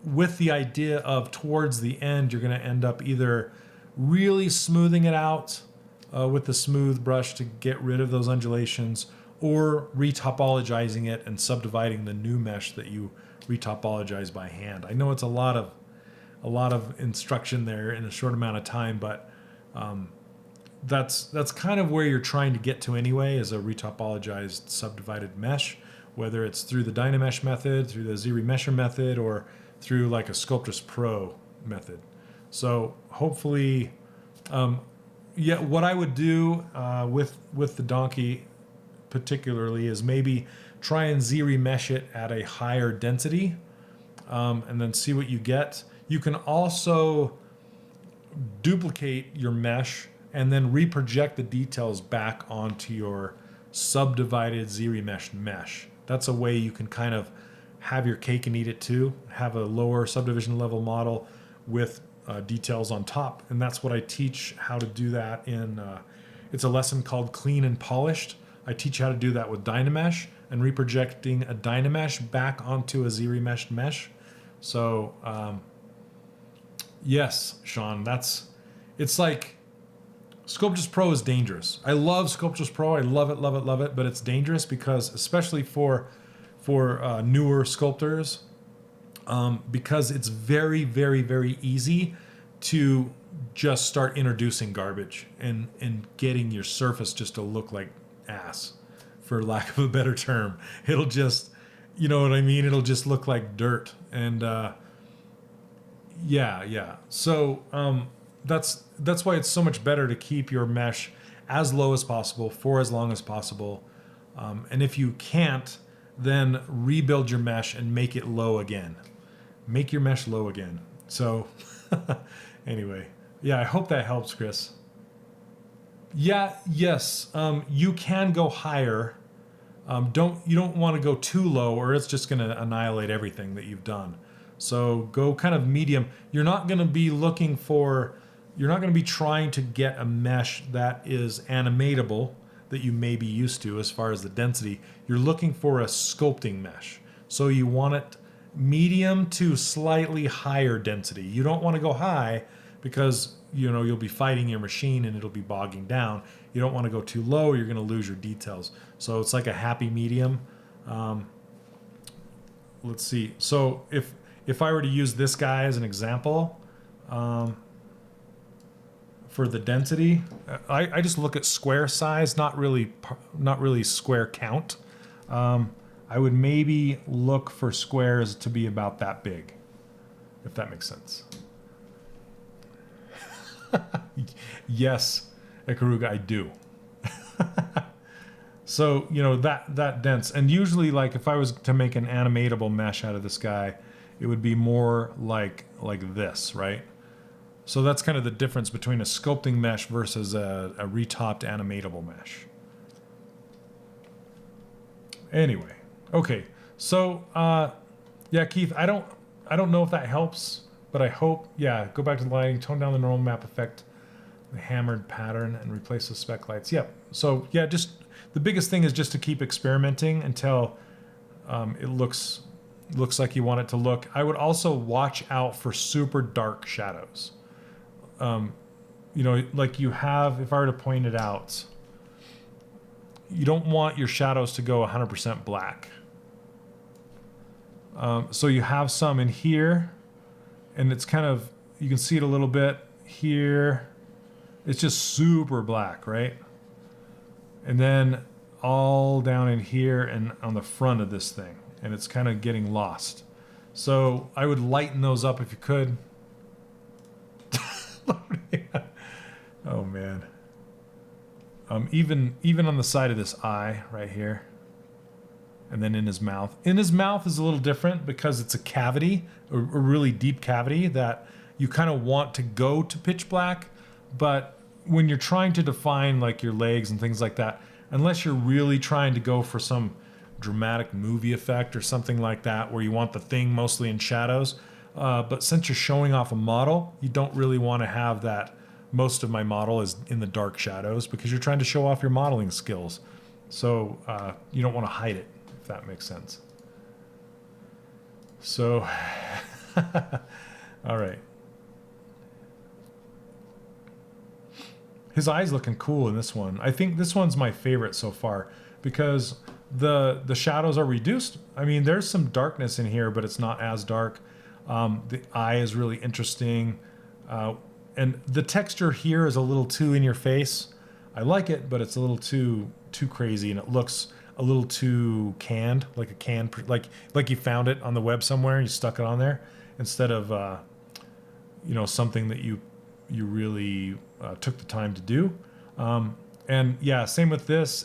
with the idea of towards the end you're going to end up either really smoothing it out with the smooth brush to get rid of those undulations, or retopologizing it and subdividing the new mesh that you retopologize by hand. I know it's a lot of instruction there in a short amount of time, but that's kind of where you're trying to get to anyway, is a retopologized subdivided mesh, whether it's through the Dynamesh method, through the ZRemesher method, or through like a Sculptris Pro method. So hopefully, what I would do with the Donkey particularly is maybe try and ZRemesh it at a higher density, and then see what you get. You can also duplicate your mesh and then reproject the details back onto your subdivided ZRemesh mesh. That's a way you can kind of have your cake and eat it too. Have a lower subdivision level model with details on top. And that's what I teach how to do that in, it's a lesson called Clean and Polished. I teach how to do that with Dynamesh and reprojecting a Dynamesh back onto a ZRemesh mesh. So, yes, Sean, it's like Sculptris Pro is dangerous. I love Sculptris Pro. I love it, but it's dangerous because, especially for newer sculptors, because it's very, very, very easy to just start introducing garbage and getting your surface just to look like ass, for lack of a better term. It'll just, you know what I mean? It'll just look like dirt. And yeah. So that's why it's so much better to keep your mesh as low as possible for as long as possible. And if you can't, then rebuild your mesh and make it low again. Make your mesh low again. So anyway, yeah, I hope that helps, Chris. Yes, you can go higher. You don't want to go too low, or it's just going to annihilate everything that you've done. So go kind of medium. You're not going to be trying to get a mesh that is animatable that you may be used to as far as the density. You're looking for a sculpting mesh. So you want it medium to slightly higher density. You don't want to go high because you'll be fighting your machine and it'll be bogging down. You don't want to go too low, or you're going to lose your details. So it's like a happy medium. Let's see. So if I were to use this guy as an example, for the density, I just look at square size, not really square count. I would maybe look for squares to be about that big, if that makes sense. Yes, Ikaruga, I do. So, that dense. And usually, like, if I was to make an animatable mesh out of this guy, it would be more like this, right? So that's kind of the difference between a sculpting mesh versus a retopped animatable mesh. Anyway, okay. So, yeah, Keith, I don't know if that helps, but I hope, go back to the lighting, tone down the normal map effect, the hammered pattern, and replace the spec lights. Yep. So, yeah, just the biggest thing is just to keep experimenting until it looks like you want it to look. I would also watch out for super dark shadows. Like you have, if I were to point it out, you don't want your shadows to go 100% black. So you have some in here, and it's kind of, you can see it a little bit here. It's just super black, right? And then all down in here and on the front of this thing, and it's kind of getting lost. So I would lighten those up if you could. Oh man. Even on the side of this eye right here, and then in his mouth. In his mouth is a little different because it's a cavity, a really deep cavity that you kind of want to go to pitch black, but when you're trying to define like your legs and things like that, unless you're really trying to go for some dramatic movie effect or something like that where you want the thing mostly in shadows, but since you're showing off a model, you don't really want to have that. Most of my model is in the dark shadows because you're trying to show off your modeling skills. So you don't want to hide it, if that makes sense. So, all right. his eyes looking cool in this one. I think this one's my favorite so far because the shadows are reduced. I mean, there's some darkness in here, but it's not as dark. The eye is really interesting. And the texture here is a little too in your face. I like it, but it's a little too crazy, and it looks a little too canned, like a can, like you found it on the web somewhere and you stuck it on there instead of something that you really took the time to do. And yeah, same with this.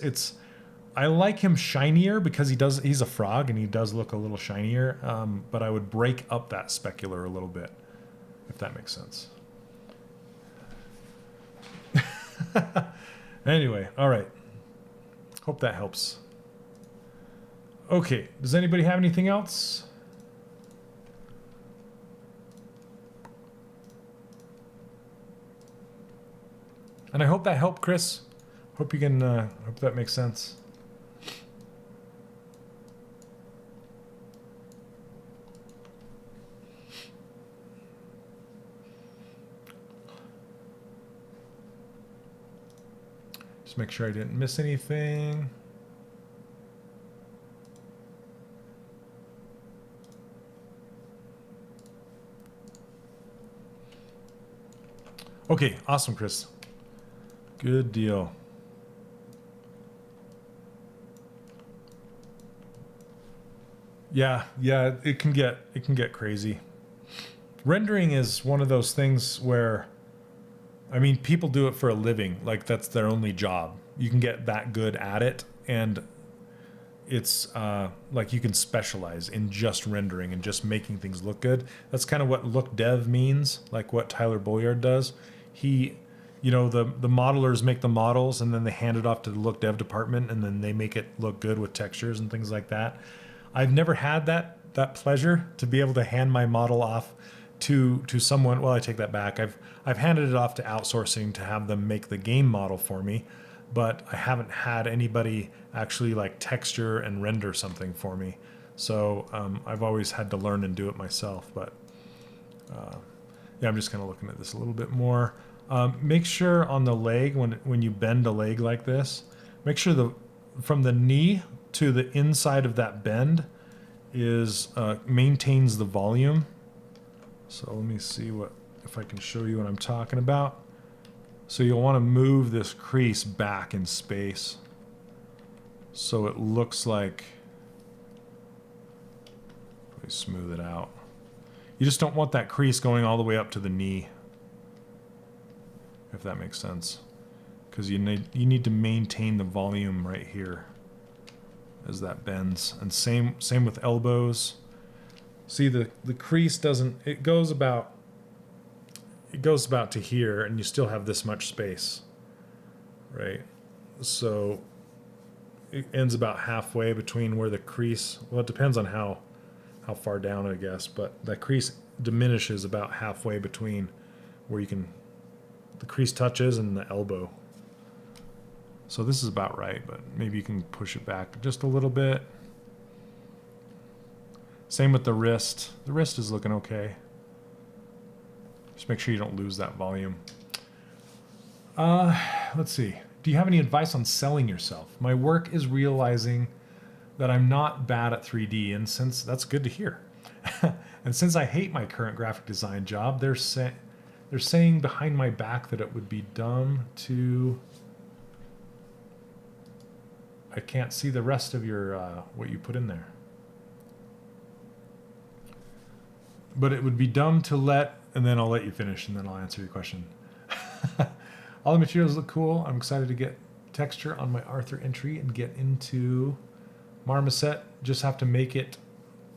I like him shinier because he's a frog and he does look a little shinier. But I would break up that specular a little bit, if that makes sense. Anyway, all right. Hope that helps. Okay, does anybody have anything else? And I hope that helped, Chris. Hope you can. Hope that makes sense. Just make sure I didn't miss anything. Okay, awesome, Chris. Good deal. Yeah, it can get crazy. Rendering is one of those things where, I mean, people do it for a living, like that's their only job. You can get that good at it, and it's like you can specialize in just rendering and just making things look good. That's kind of what look dev means, like what Tyler Bolyard does. He, the modelers make the models and then they hand it off to the look dev department and then they make it look good with textures and things like that. I've never had that pleasure to be able to hand my model off to someone. Well, I take that back. I've handed it off to outsourcing to have them make the game model for me, but I haven't had anybody actually like texture and render something for me. So I've always had to learn and do it myself. But yeah, I'm just kind of looking at this a little bit more. Make sure on the leg, when you bend a leg like this, make sure from the knee to the inside of that bend maintains the volume. So let me see if I can show you what I'm talking about. So you'll want to move this crease back in space so it looks like, let me smooth it out. You just don't want that crease going all the way up to the knee, if that makes sense, because you need to maintain the volume right here as that bends. And same with elbows. See, the crease it goes about to here, and you still have this much space, right? So it ends about halfway between where the crease, well, it depends on how far down, I guess, but that crease diminishes about halfway between where the crease touches and the elbow. So this is about right, but maybe you can push it back just a little bit. Same with the wrist. The wrist is looking okay. Just make sure you don't lose that volume. Let's see. Do you have any advice on selling yourself? My work is realizing that I'm not bad at 3D, and since that's good to hear. And since I hate my current graphic design job, they're saying behind my back that it would be dumb to. I can't see the rest of your what you put in there. But it would be dumb to let, and then I'll let you finish, and then I'll answer your question. All the materials look cool. I'm excited to get texture on my Arthur entry and get into Marmoset. Just have to make it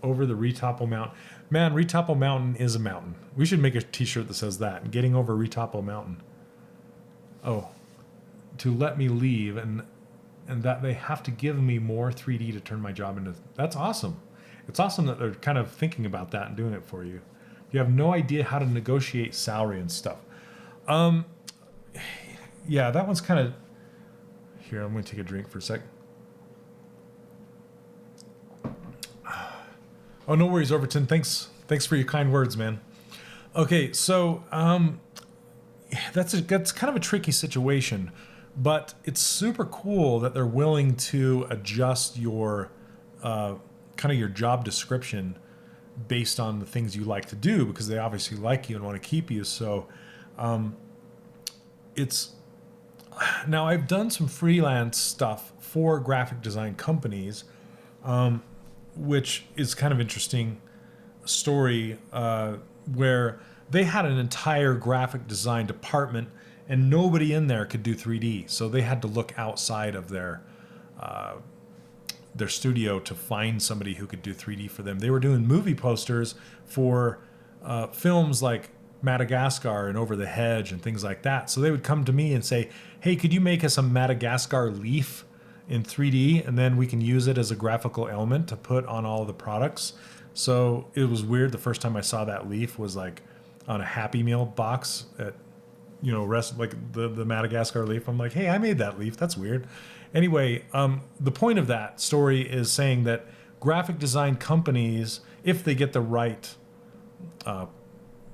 over the Retopple Mountain. Man, Retopple Mountain is a mountain. We should make a t-shirt that says that. Getting over Retopple Mountain. Oh, to let me leave, and that they have to give me more 3D to turn my job into. That's awesome. It's awesome that they're kind of thinking about that and doing it for you. You have no idea how to negotiate salary and stuff. Yeah, that one's kind of. Here, I'm going to take a drink for a sec. Oh, no worries, Overton. Thanks for your kind words, man. Okay, so that that's kind of a tricky situation, but it's super cool that they're willing to adjust your kind of your job description based on the things you like to do, because they obviously like you and want to keep you. So it's now I've done some freelance stuff for graphic design companies, which is kind of interesting story, where they had an entire graphic design department and nobody in there could do 3D. So they had to look outside of their studio to find somebody who could do 3D for them. They were doing movie posters for films like Madagascar and Over the Hedge and things like that. So they would come to me and say, hey, could you make us a Madagascar leaf in 3D, and then we can use it as a graphical element to put on all of the products. So it was weird. The first time I saw that leaf was like on a Happy Meal box at, like the Madagascar leaf. I'm like, hey, I made that leaf. That's weird. Anyway, the point of that story is saying that graphic design companies, if they get the right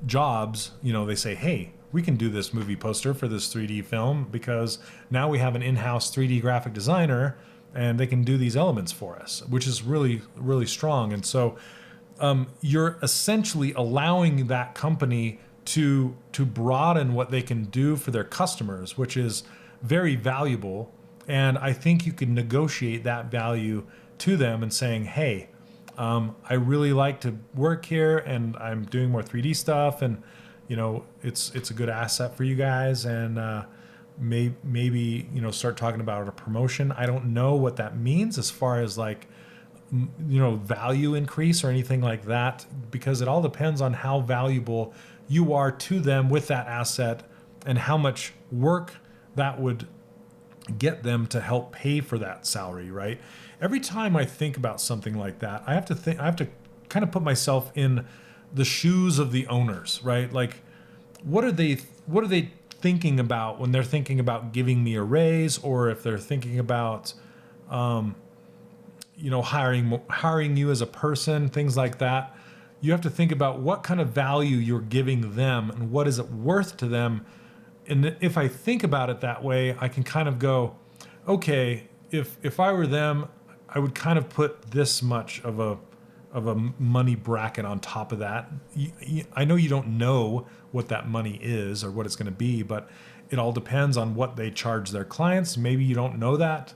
jobs, they say, hey, we can do this movie poster for this 3D film because now we have an in-house 3D graphic designer and they can do these elements for us, which is really, really strong. And so you're essentially allowing that company to broaden what they can do for their customers, which is very valuable. And I think you can negotiate that value to them and saying, hey, I really like to work here and I'm doing more 3D stuff, and it's a good asset for you guys, and maybe start talking about a promotion. I don't know what that means as far as like value increase or anything like that, because it all depends on how valuable you are to them with that asset and how much work that would get them to help pay for that salary, right? Every time I think about something like that, I have to kind of put myself in the shoes of the owners, right? Like, what are they thinking about when they're thinking about giving me a raise, or if they're thinking about hiring you as a person, things like that. You have to think about what kind of value you're giving them and what is it worth to them. And if I think about it that way, I can kind of go, okay, if I were them, I would kind of put this much of a money bracket on top of that. I know you don't know what that money is or what it's going to be, but it all depends on what they charge their clients. Maybe you don't know that.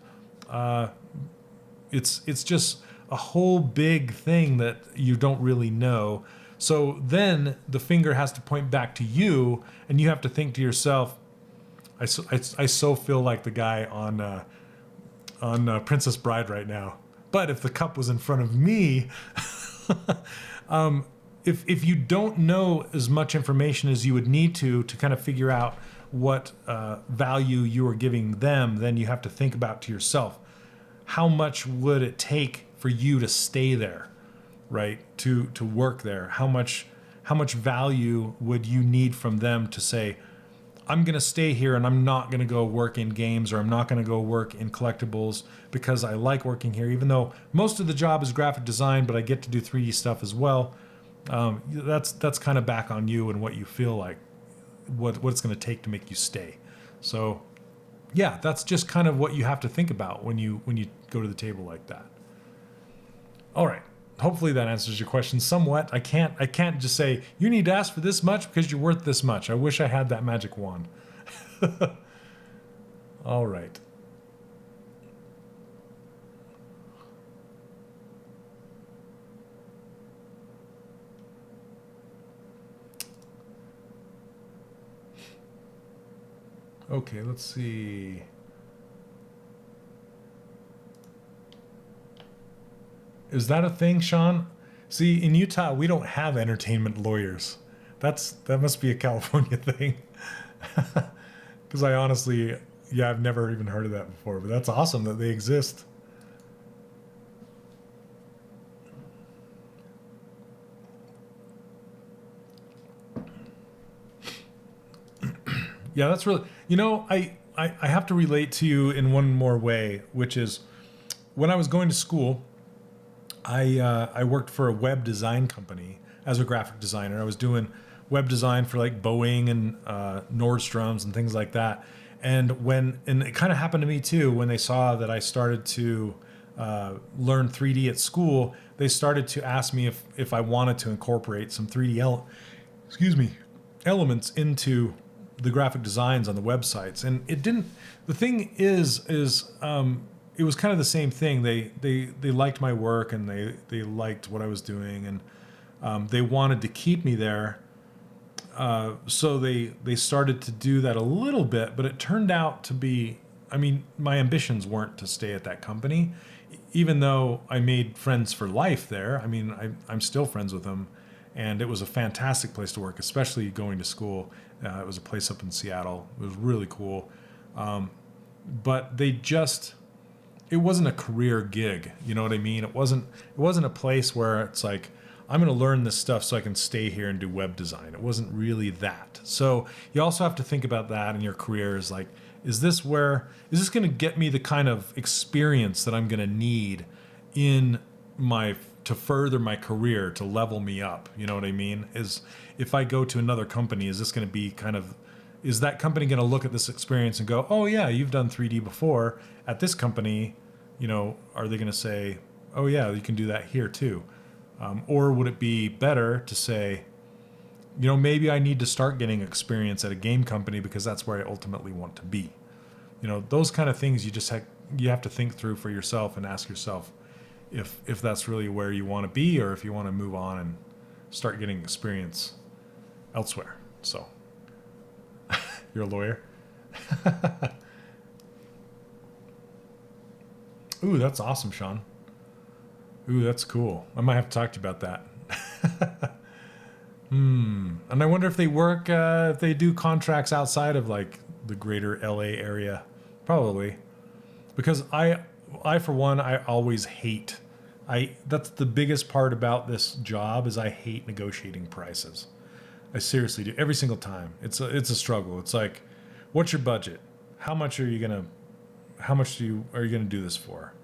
It's just a whole big thing that you don't really know. So then the finger has to point back to you, and you have to think to yourself, I so feel like the guy on Princess Bride right now. But if the cup was in front of me, if you don't know as much information as you would need to kind of figure out what value you are giving them, then you have to think about to yourself, how much would it take for you to stay there, right? To work there? How much value would you need from them to say, I'm going to stay here and I'm not going to go work in games, or I'm not going to go work in collectibles because I like working here, even though most of the job is graphic design, but I get to do 3D stuff as well. That's kind of back on you and what you feel like, what it's going to take to make you stay. So yeah, that's just kind of what you have to think about when you go to the table like that. All right. Hopefully that answers your question somewhat. I can't just say you need to ask for this much because you're worth this much. I wish I had that magic wand. All right. Okay, let's see. Is that a thing, Sean? See, in Utah, we don't have entertainment lawyers. That must be a California thing. Because I honestly, I've never even heard of that before. But that's awesome that they exist. Yeah, that's really, I have to relate to you in one more way, which is when I was going to school, I worked for a web design company as a graphic designer. I was doing web design for like Boeing and Nordstrom's and things like that. And it kind of happened to me too when they saw that I started to learn 3D at school. They started to ask me if I wanted to incorporate some 3D elements into the graphic designs on the websites. And it didn't. The thing is it was kind of the same thing. They liked my work and they liked what I was doing, and they wanted to keep me there. So they started to do that a little bit, but it turned out to be, I mean, my ambitions weren't to stay at that company, even though I made friends for life there. I mean, I'm still friends with them, and it was a fantastic place to work, especially going to school. It was a place up in Seattle. It was really cool. But it wasn't a career gig. You know what I mean? It wasn't a place where it's like, I'm going to learn this stuff so I can stay here and do web design. It wasn't really that. So you also have to think about that in your career is like, is this going to get me the kind of experience that I'm going to need to further my career, to level me up? You know what I mean? Is if I go to another company, is this going to be is that company going to look at this experience and go, oh yeah, you've done 3D before at this company, are they going to say, oh yeah, you can do that here too? Or would it be better to say, maybe I need to start getting experience at a game company because that's where I ultimately want to be. Those kind of things you have to think through for yourself and ask yourself if that's really where you want to be, or if you want to move on and start getting experience elsewhere. So you're a lawyer? Ooh, that's awesome, Sean. Ooh, that's cool. I might have to talk to you about that. And I wonder if if they do contracts outside of like the greater LA area. Probably. Because I for one, I always hate. That's the biggest part about this job is I hate negotiating prices. I seriously do. Every single time. It's a struggle. It's like, what's your budget? How much are you gonna do this for?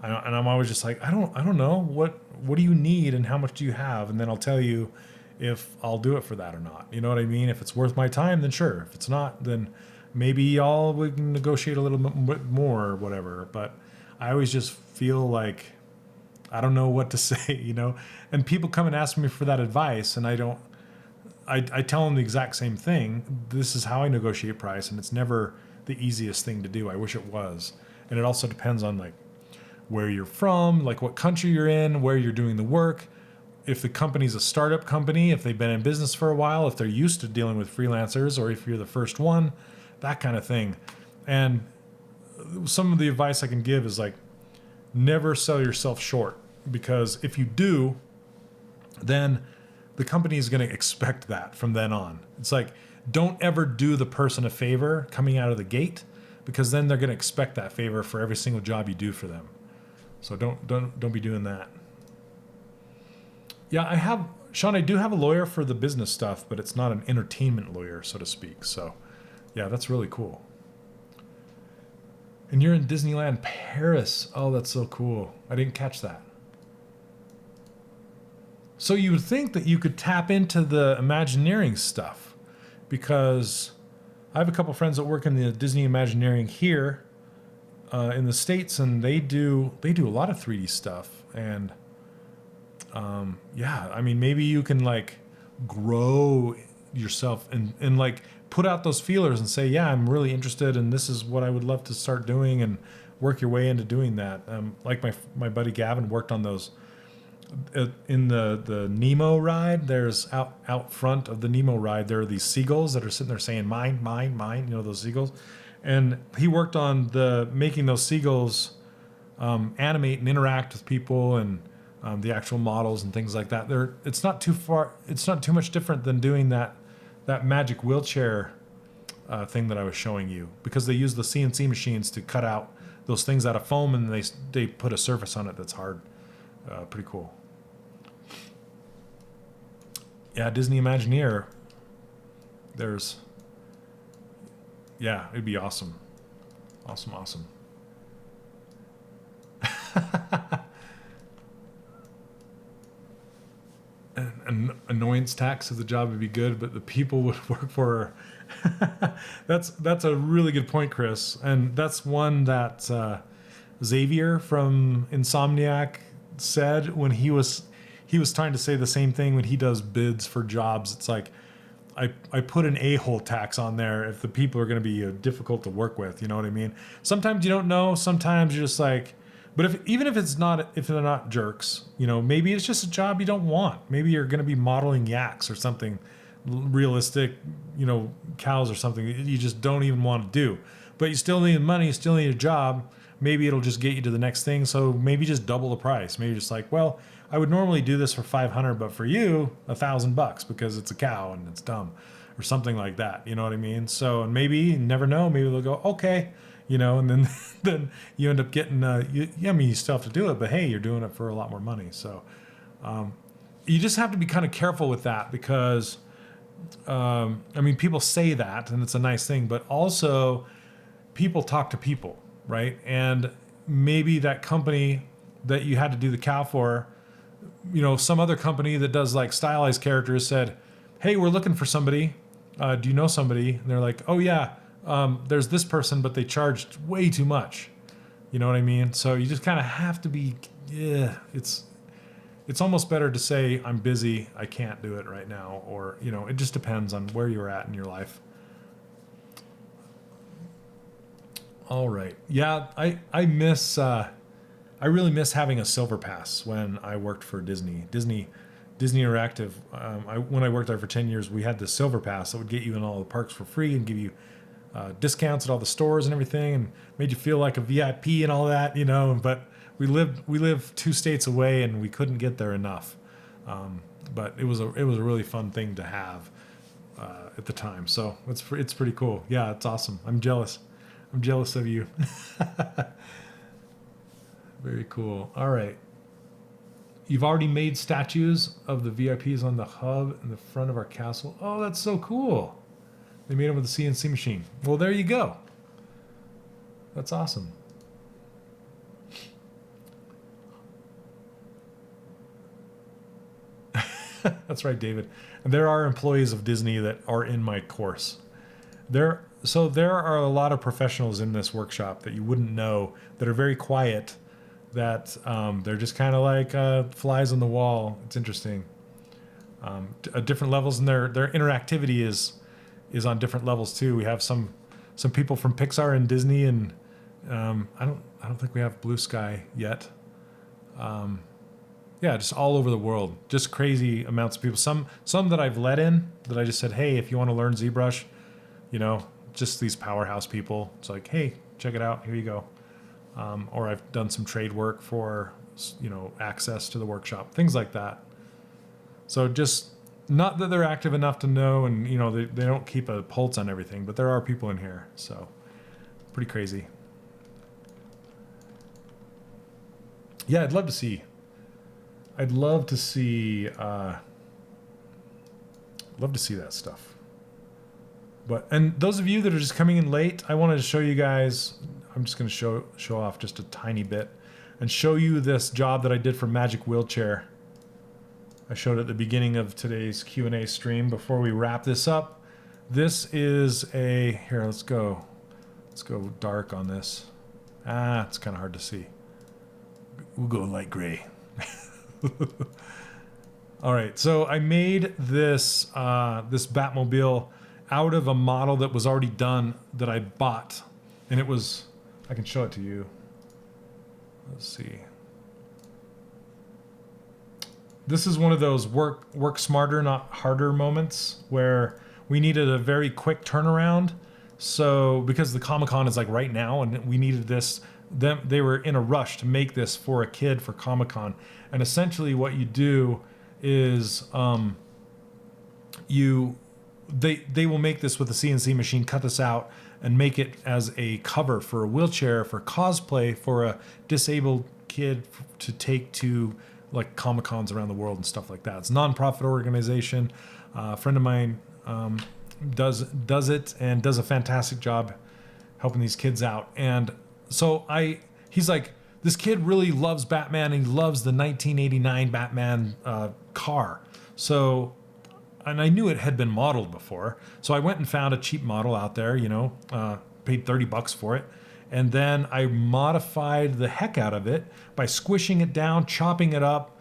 And I'm always just like, I don't know. What do you need and how much do you have? And then I'll tell you if I'll do it for that or not. You know what I mean? If it's worth my time, then sure. If it's not, then maybe we can negotiate a little bit more or whatever. But I always just feel like I don't know what to say, And people come and ask me for that advice, and I tell them the exact same thing. This is how I negotiate price, and it's never the easiest thing to do. I wish it was. And it also depends on like where you're from, like what country you're in, where you're doing the work. If the company's a startup company, if they've been in business for a while, if they're used to dealing with freelancers, or if you're the first one, that kind of thing. And some of the advice I can give is like, never sell yourself short, because if you do, then the company is going to expect that from then on. It's like, don't ever do the person a favor coming out of the gate, because then they're going to expect that favor for every single job you do for them. So don't be doing that. Yeah, Sean, I do have a lawyer for the business stuff, but it's not an entertainment lawyer, so to speak. So yeah, that's really cool. And you're in Disneyland Paris. Oh, that's so cool. I didn't catch that. So you would think that you could tap into the Imagineering stuff, because I have a couple friends that work in the Disney Imagineering here in the States, and they do a lot of 3D stuff. And yeah, I mean, maybe you can like grow yourself and like put out those feelers and say, yeah, I'm really interested, and this is what I would love to start doing, and work your way into doing that. Like my buddy Gavin worked on those in the Nemo ride. There's out front of the Nemo ride, there are these seagulls that are sitting there saying mine, mine, mine, those seagulls. And he worked on making those seagulls animate and interact with people, and the actual models and things like that. It's not too much different than doing that magic wheelchair thing that I was showing you, because they use the CNC machines to cut out those things out of foam, and they put a surface on it that's hard. Pretty cool. Yeah, Disney Imagineer. Yeah, it'd be awesome. Awesome. an annoyance tax if the job would be good, but the people would work for her. That's a really good point, Chris, and that's one that Xavier from Insomniac said when he was trying to say the same thing when he does bids for jobs. It's like I put an a-hole tax on there if the people are going to be difficult to work with. You know what I mean? Sometimes you don't know. Sometimes you're just like, but even if they're not jerks, you know, maybe it's just a job you don't want. Maybe you're going to be modeling yaks or something realistic, you know, cows or something that you just don't even want to do. But you still need money. You still need a job. Maybe it'll just get you to the next thing. So maybe just double the price. Maybe just like, well, I would normally do this for 500, but for you, $1,000 because it's a cow and it's dumb, or something like that. You know what I mean? So, and maybe you never know. Maybe they'll go, okay, you know, and then then you end up getting. I mean, you still have to do it, but hey, you're doing it for a lot more money. So, you just have to be kind of careful with that because, I mean, people say that and it's a nice thing, but also people talk to people, right? And maybe that company that you had to do the cow for, you know, some other company that does like stylized characters said, hey, we're looking for somebody. Do you know somebody? And they're like, oh yeah, there's this person, but they charged way too much. You know what I mean? So you just kind of have to be, it's almost better to say, I'm busy, I can't do it right now. Or, you know, it just depends on where you're at in your life. All right. Yeah, I miss, I really miss having a silver pass when I worked for Disney Interactive. When I worked there for 10 years, we had the silver pass that would get you in all the parks for free and give you discounts at all the stores and everything, and made you feel like a VIP and all that, you know. But we lived 2 states away, and we couldn't get there enough. But it was a really fun thing to have at the time. So it's pretty cool. Yeah, it's awesome. I'm jealous of you. Very cool. All right. You've already made statues of the VIPs on the hub in the front of our castle. Oh, that's so cool. They made them with a CNC machine. Well, there you go. That's awesome. That's right, David. And there are employees of Disney that are in my course. There are a lot of professionals in this workshop that you wouldn't know that are very quiet, that they're just kind of like flies on the wall. It's interesting. At different levels, and their interactivity is on different levels too. We have some people from Pixar and Disney, and I don't think we have Blue Sky yet. Yeah, just all over the world, just crazy amounts of people. Some that I've let in, that I just said, hey, if you want to learn ZBrush, you know, just these powerhouse people. It's like, hey, check it out. Here you go. Or I've done some trade work for, you know, access to the workshop, things like that. So just not that they're active enough to know, and, you know, they don't keep a pulse on everything, but there are people in here. So pretty crazy. Yeah, I'd love to see that stuff. And those of you that are just coming in late, I wanted to show you guys, I'm just going to show off just a tiny bit and show you this job that I did for Magic Wheelchair. I showed it at the beginning of today's Q&A stream before we wrap this up. This is here, let's go dark on this. It's kind of hard to see. We'll go light gray. All right, so I made this Batmobile out of a model that was already done that I bought, and I can show it to you. Let's see. This is one of those work smarter, not harder moments where we needed a very quick turnaround. So because the Comic-Con is like right now, and we needed this, they were in a rush to make this for a kid for Comic-Con. And essentially what you do is they will make this with a CNC machine, cut this out, and make it as a cover for a wheelchair for cosplay for a disabled kid to take to like Comic-Cons around the world and stuff like that. It's a non-profit organization. A friend of mine does it and does a fantastic job helping these kids out. And so he's like, this kid really loves Batman, and he loves the 1989 Batman car. So, and I knew it had been modeled before. So I went and found a cheap model out there, paid $30 for it. And then I modified the heck out of it by squishing it down, chopping it up,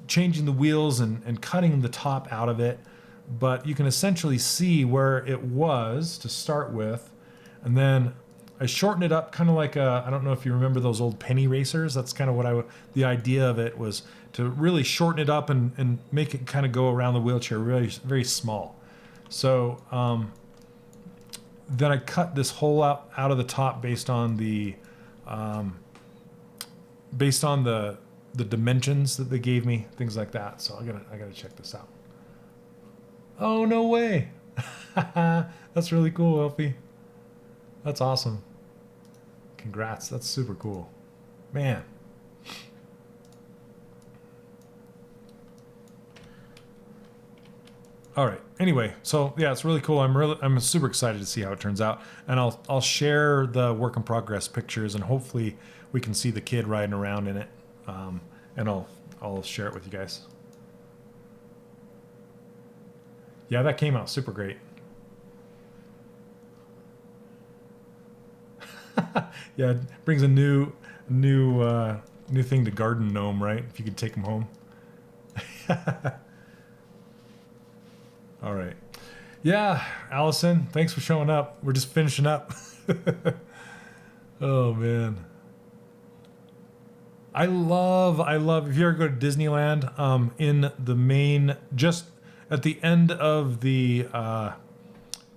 changing the wheels and cutting the top out of it. But you can essentially see where it was to start with. And then I shortened it up kind of like I don't know if you remember those old penny racers. That's kind of what the idea of it was, to really shorten it up and make it kind of go around the wheelchair really very small. So then I cut this hole out of the top based on the dimensions that they gave me, things like that. So I gotta check this out. Oh, no way. That's really cool, Elfie. That's awesome. Congrats. That's super cool. Man. All right. Anyway, so yeah, it's really cool. I'm super excited to see how it turns out, and I'll share the work in progress pictures, and hopefully we can see the kid riding around in it, and I'll share it with you guys. Yeah, that came out super great. Yeah, it brings a new thing to Garden Gnome, right? If you could take him home. All right. Yeah, Allison, thanks for showing up. We're just finishing up. Oh man. I love if you ever go to Disneyland, in the main, just at the end of the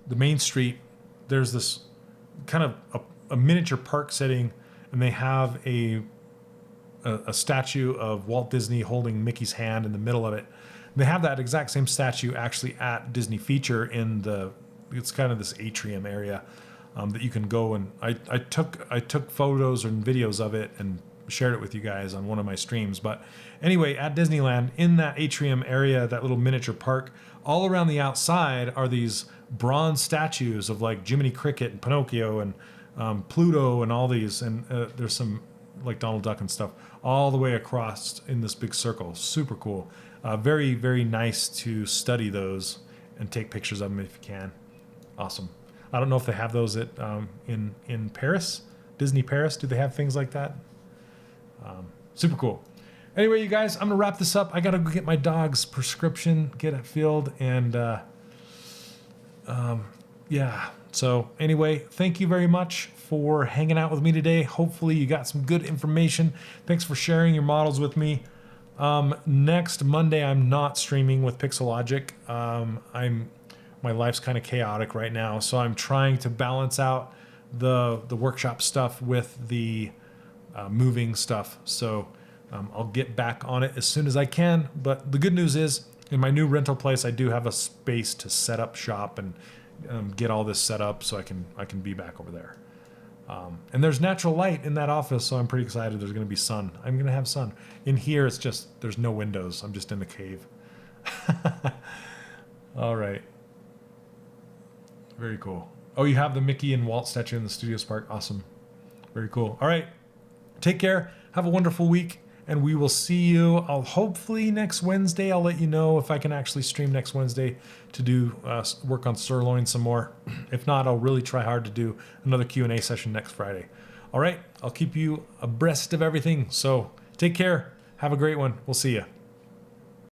main street, there's this kind of a miniature park setting, and they have a statue of Walt Disney holding Mickey's hand in the middle of it. They have that exact same statue actually at Disney Feature it's kind of this atrium area that you can go, and I took photos and videos of it and shared it with you guys on one of my streams. But anyway, at Disneyland, in that atrium area, that little miniature park, all around the outside are these bronze statues of like Jiminy Cricket and Pinocchio and Pluto and all these, and there's some like Donald Duck and stuff all the way across in this big circle. Super cool. Very, very nice to study those and take pictures of them if you can. Awesome. I don't know if they have those at in Paris, Disney Paris. Do they have things like that? Super cool. Anyway, you guys, I'm gonna wrap this up. I gotta go get my dog's prescription, get it filled, and yeah. So anyway, thank you very much for hanging out with me today. Hopefully you got some good information. Thanks for sharing your models with me. Next Monday, I'm not streaming with Pixelogic. My life's kind of chaotic right now, so I'm trying to balance out the workshop stuff with the moving stuff. So I'll get back on it as soon as I can. But the good news is, in my new rental place, I do have a space to set up shop and get all this set up, so I can be back over there. And there's natural light in that office, so I'm pretty excited. There's going to be sun. I'm going to have sun. In here, it's just, there's no windows. I'm just in the cave. All right. Very cool. Oh, you have the Mickey and Walt statue in the Studios Park. Awesome. Very cool. All right. Take care. Have a wonderful week, and we will see you. Hopefully next Wednesday. I'll let you know if I can actually stream next Wednesday to do work on sirloin some more. If not, I'll really try hard to do another Q&A session next Friday. All right. I'll keep you abreast of everything. So take care. Have a great one. We'll see you.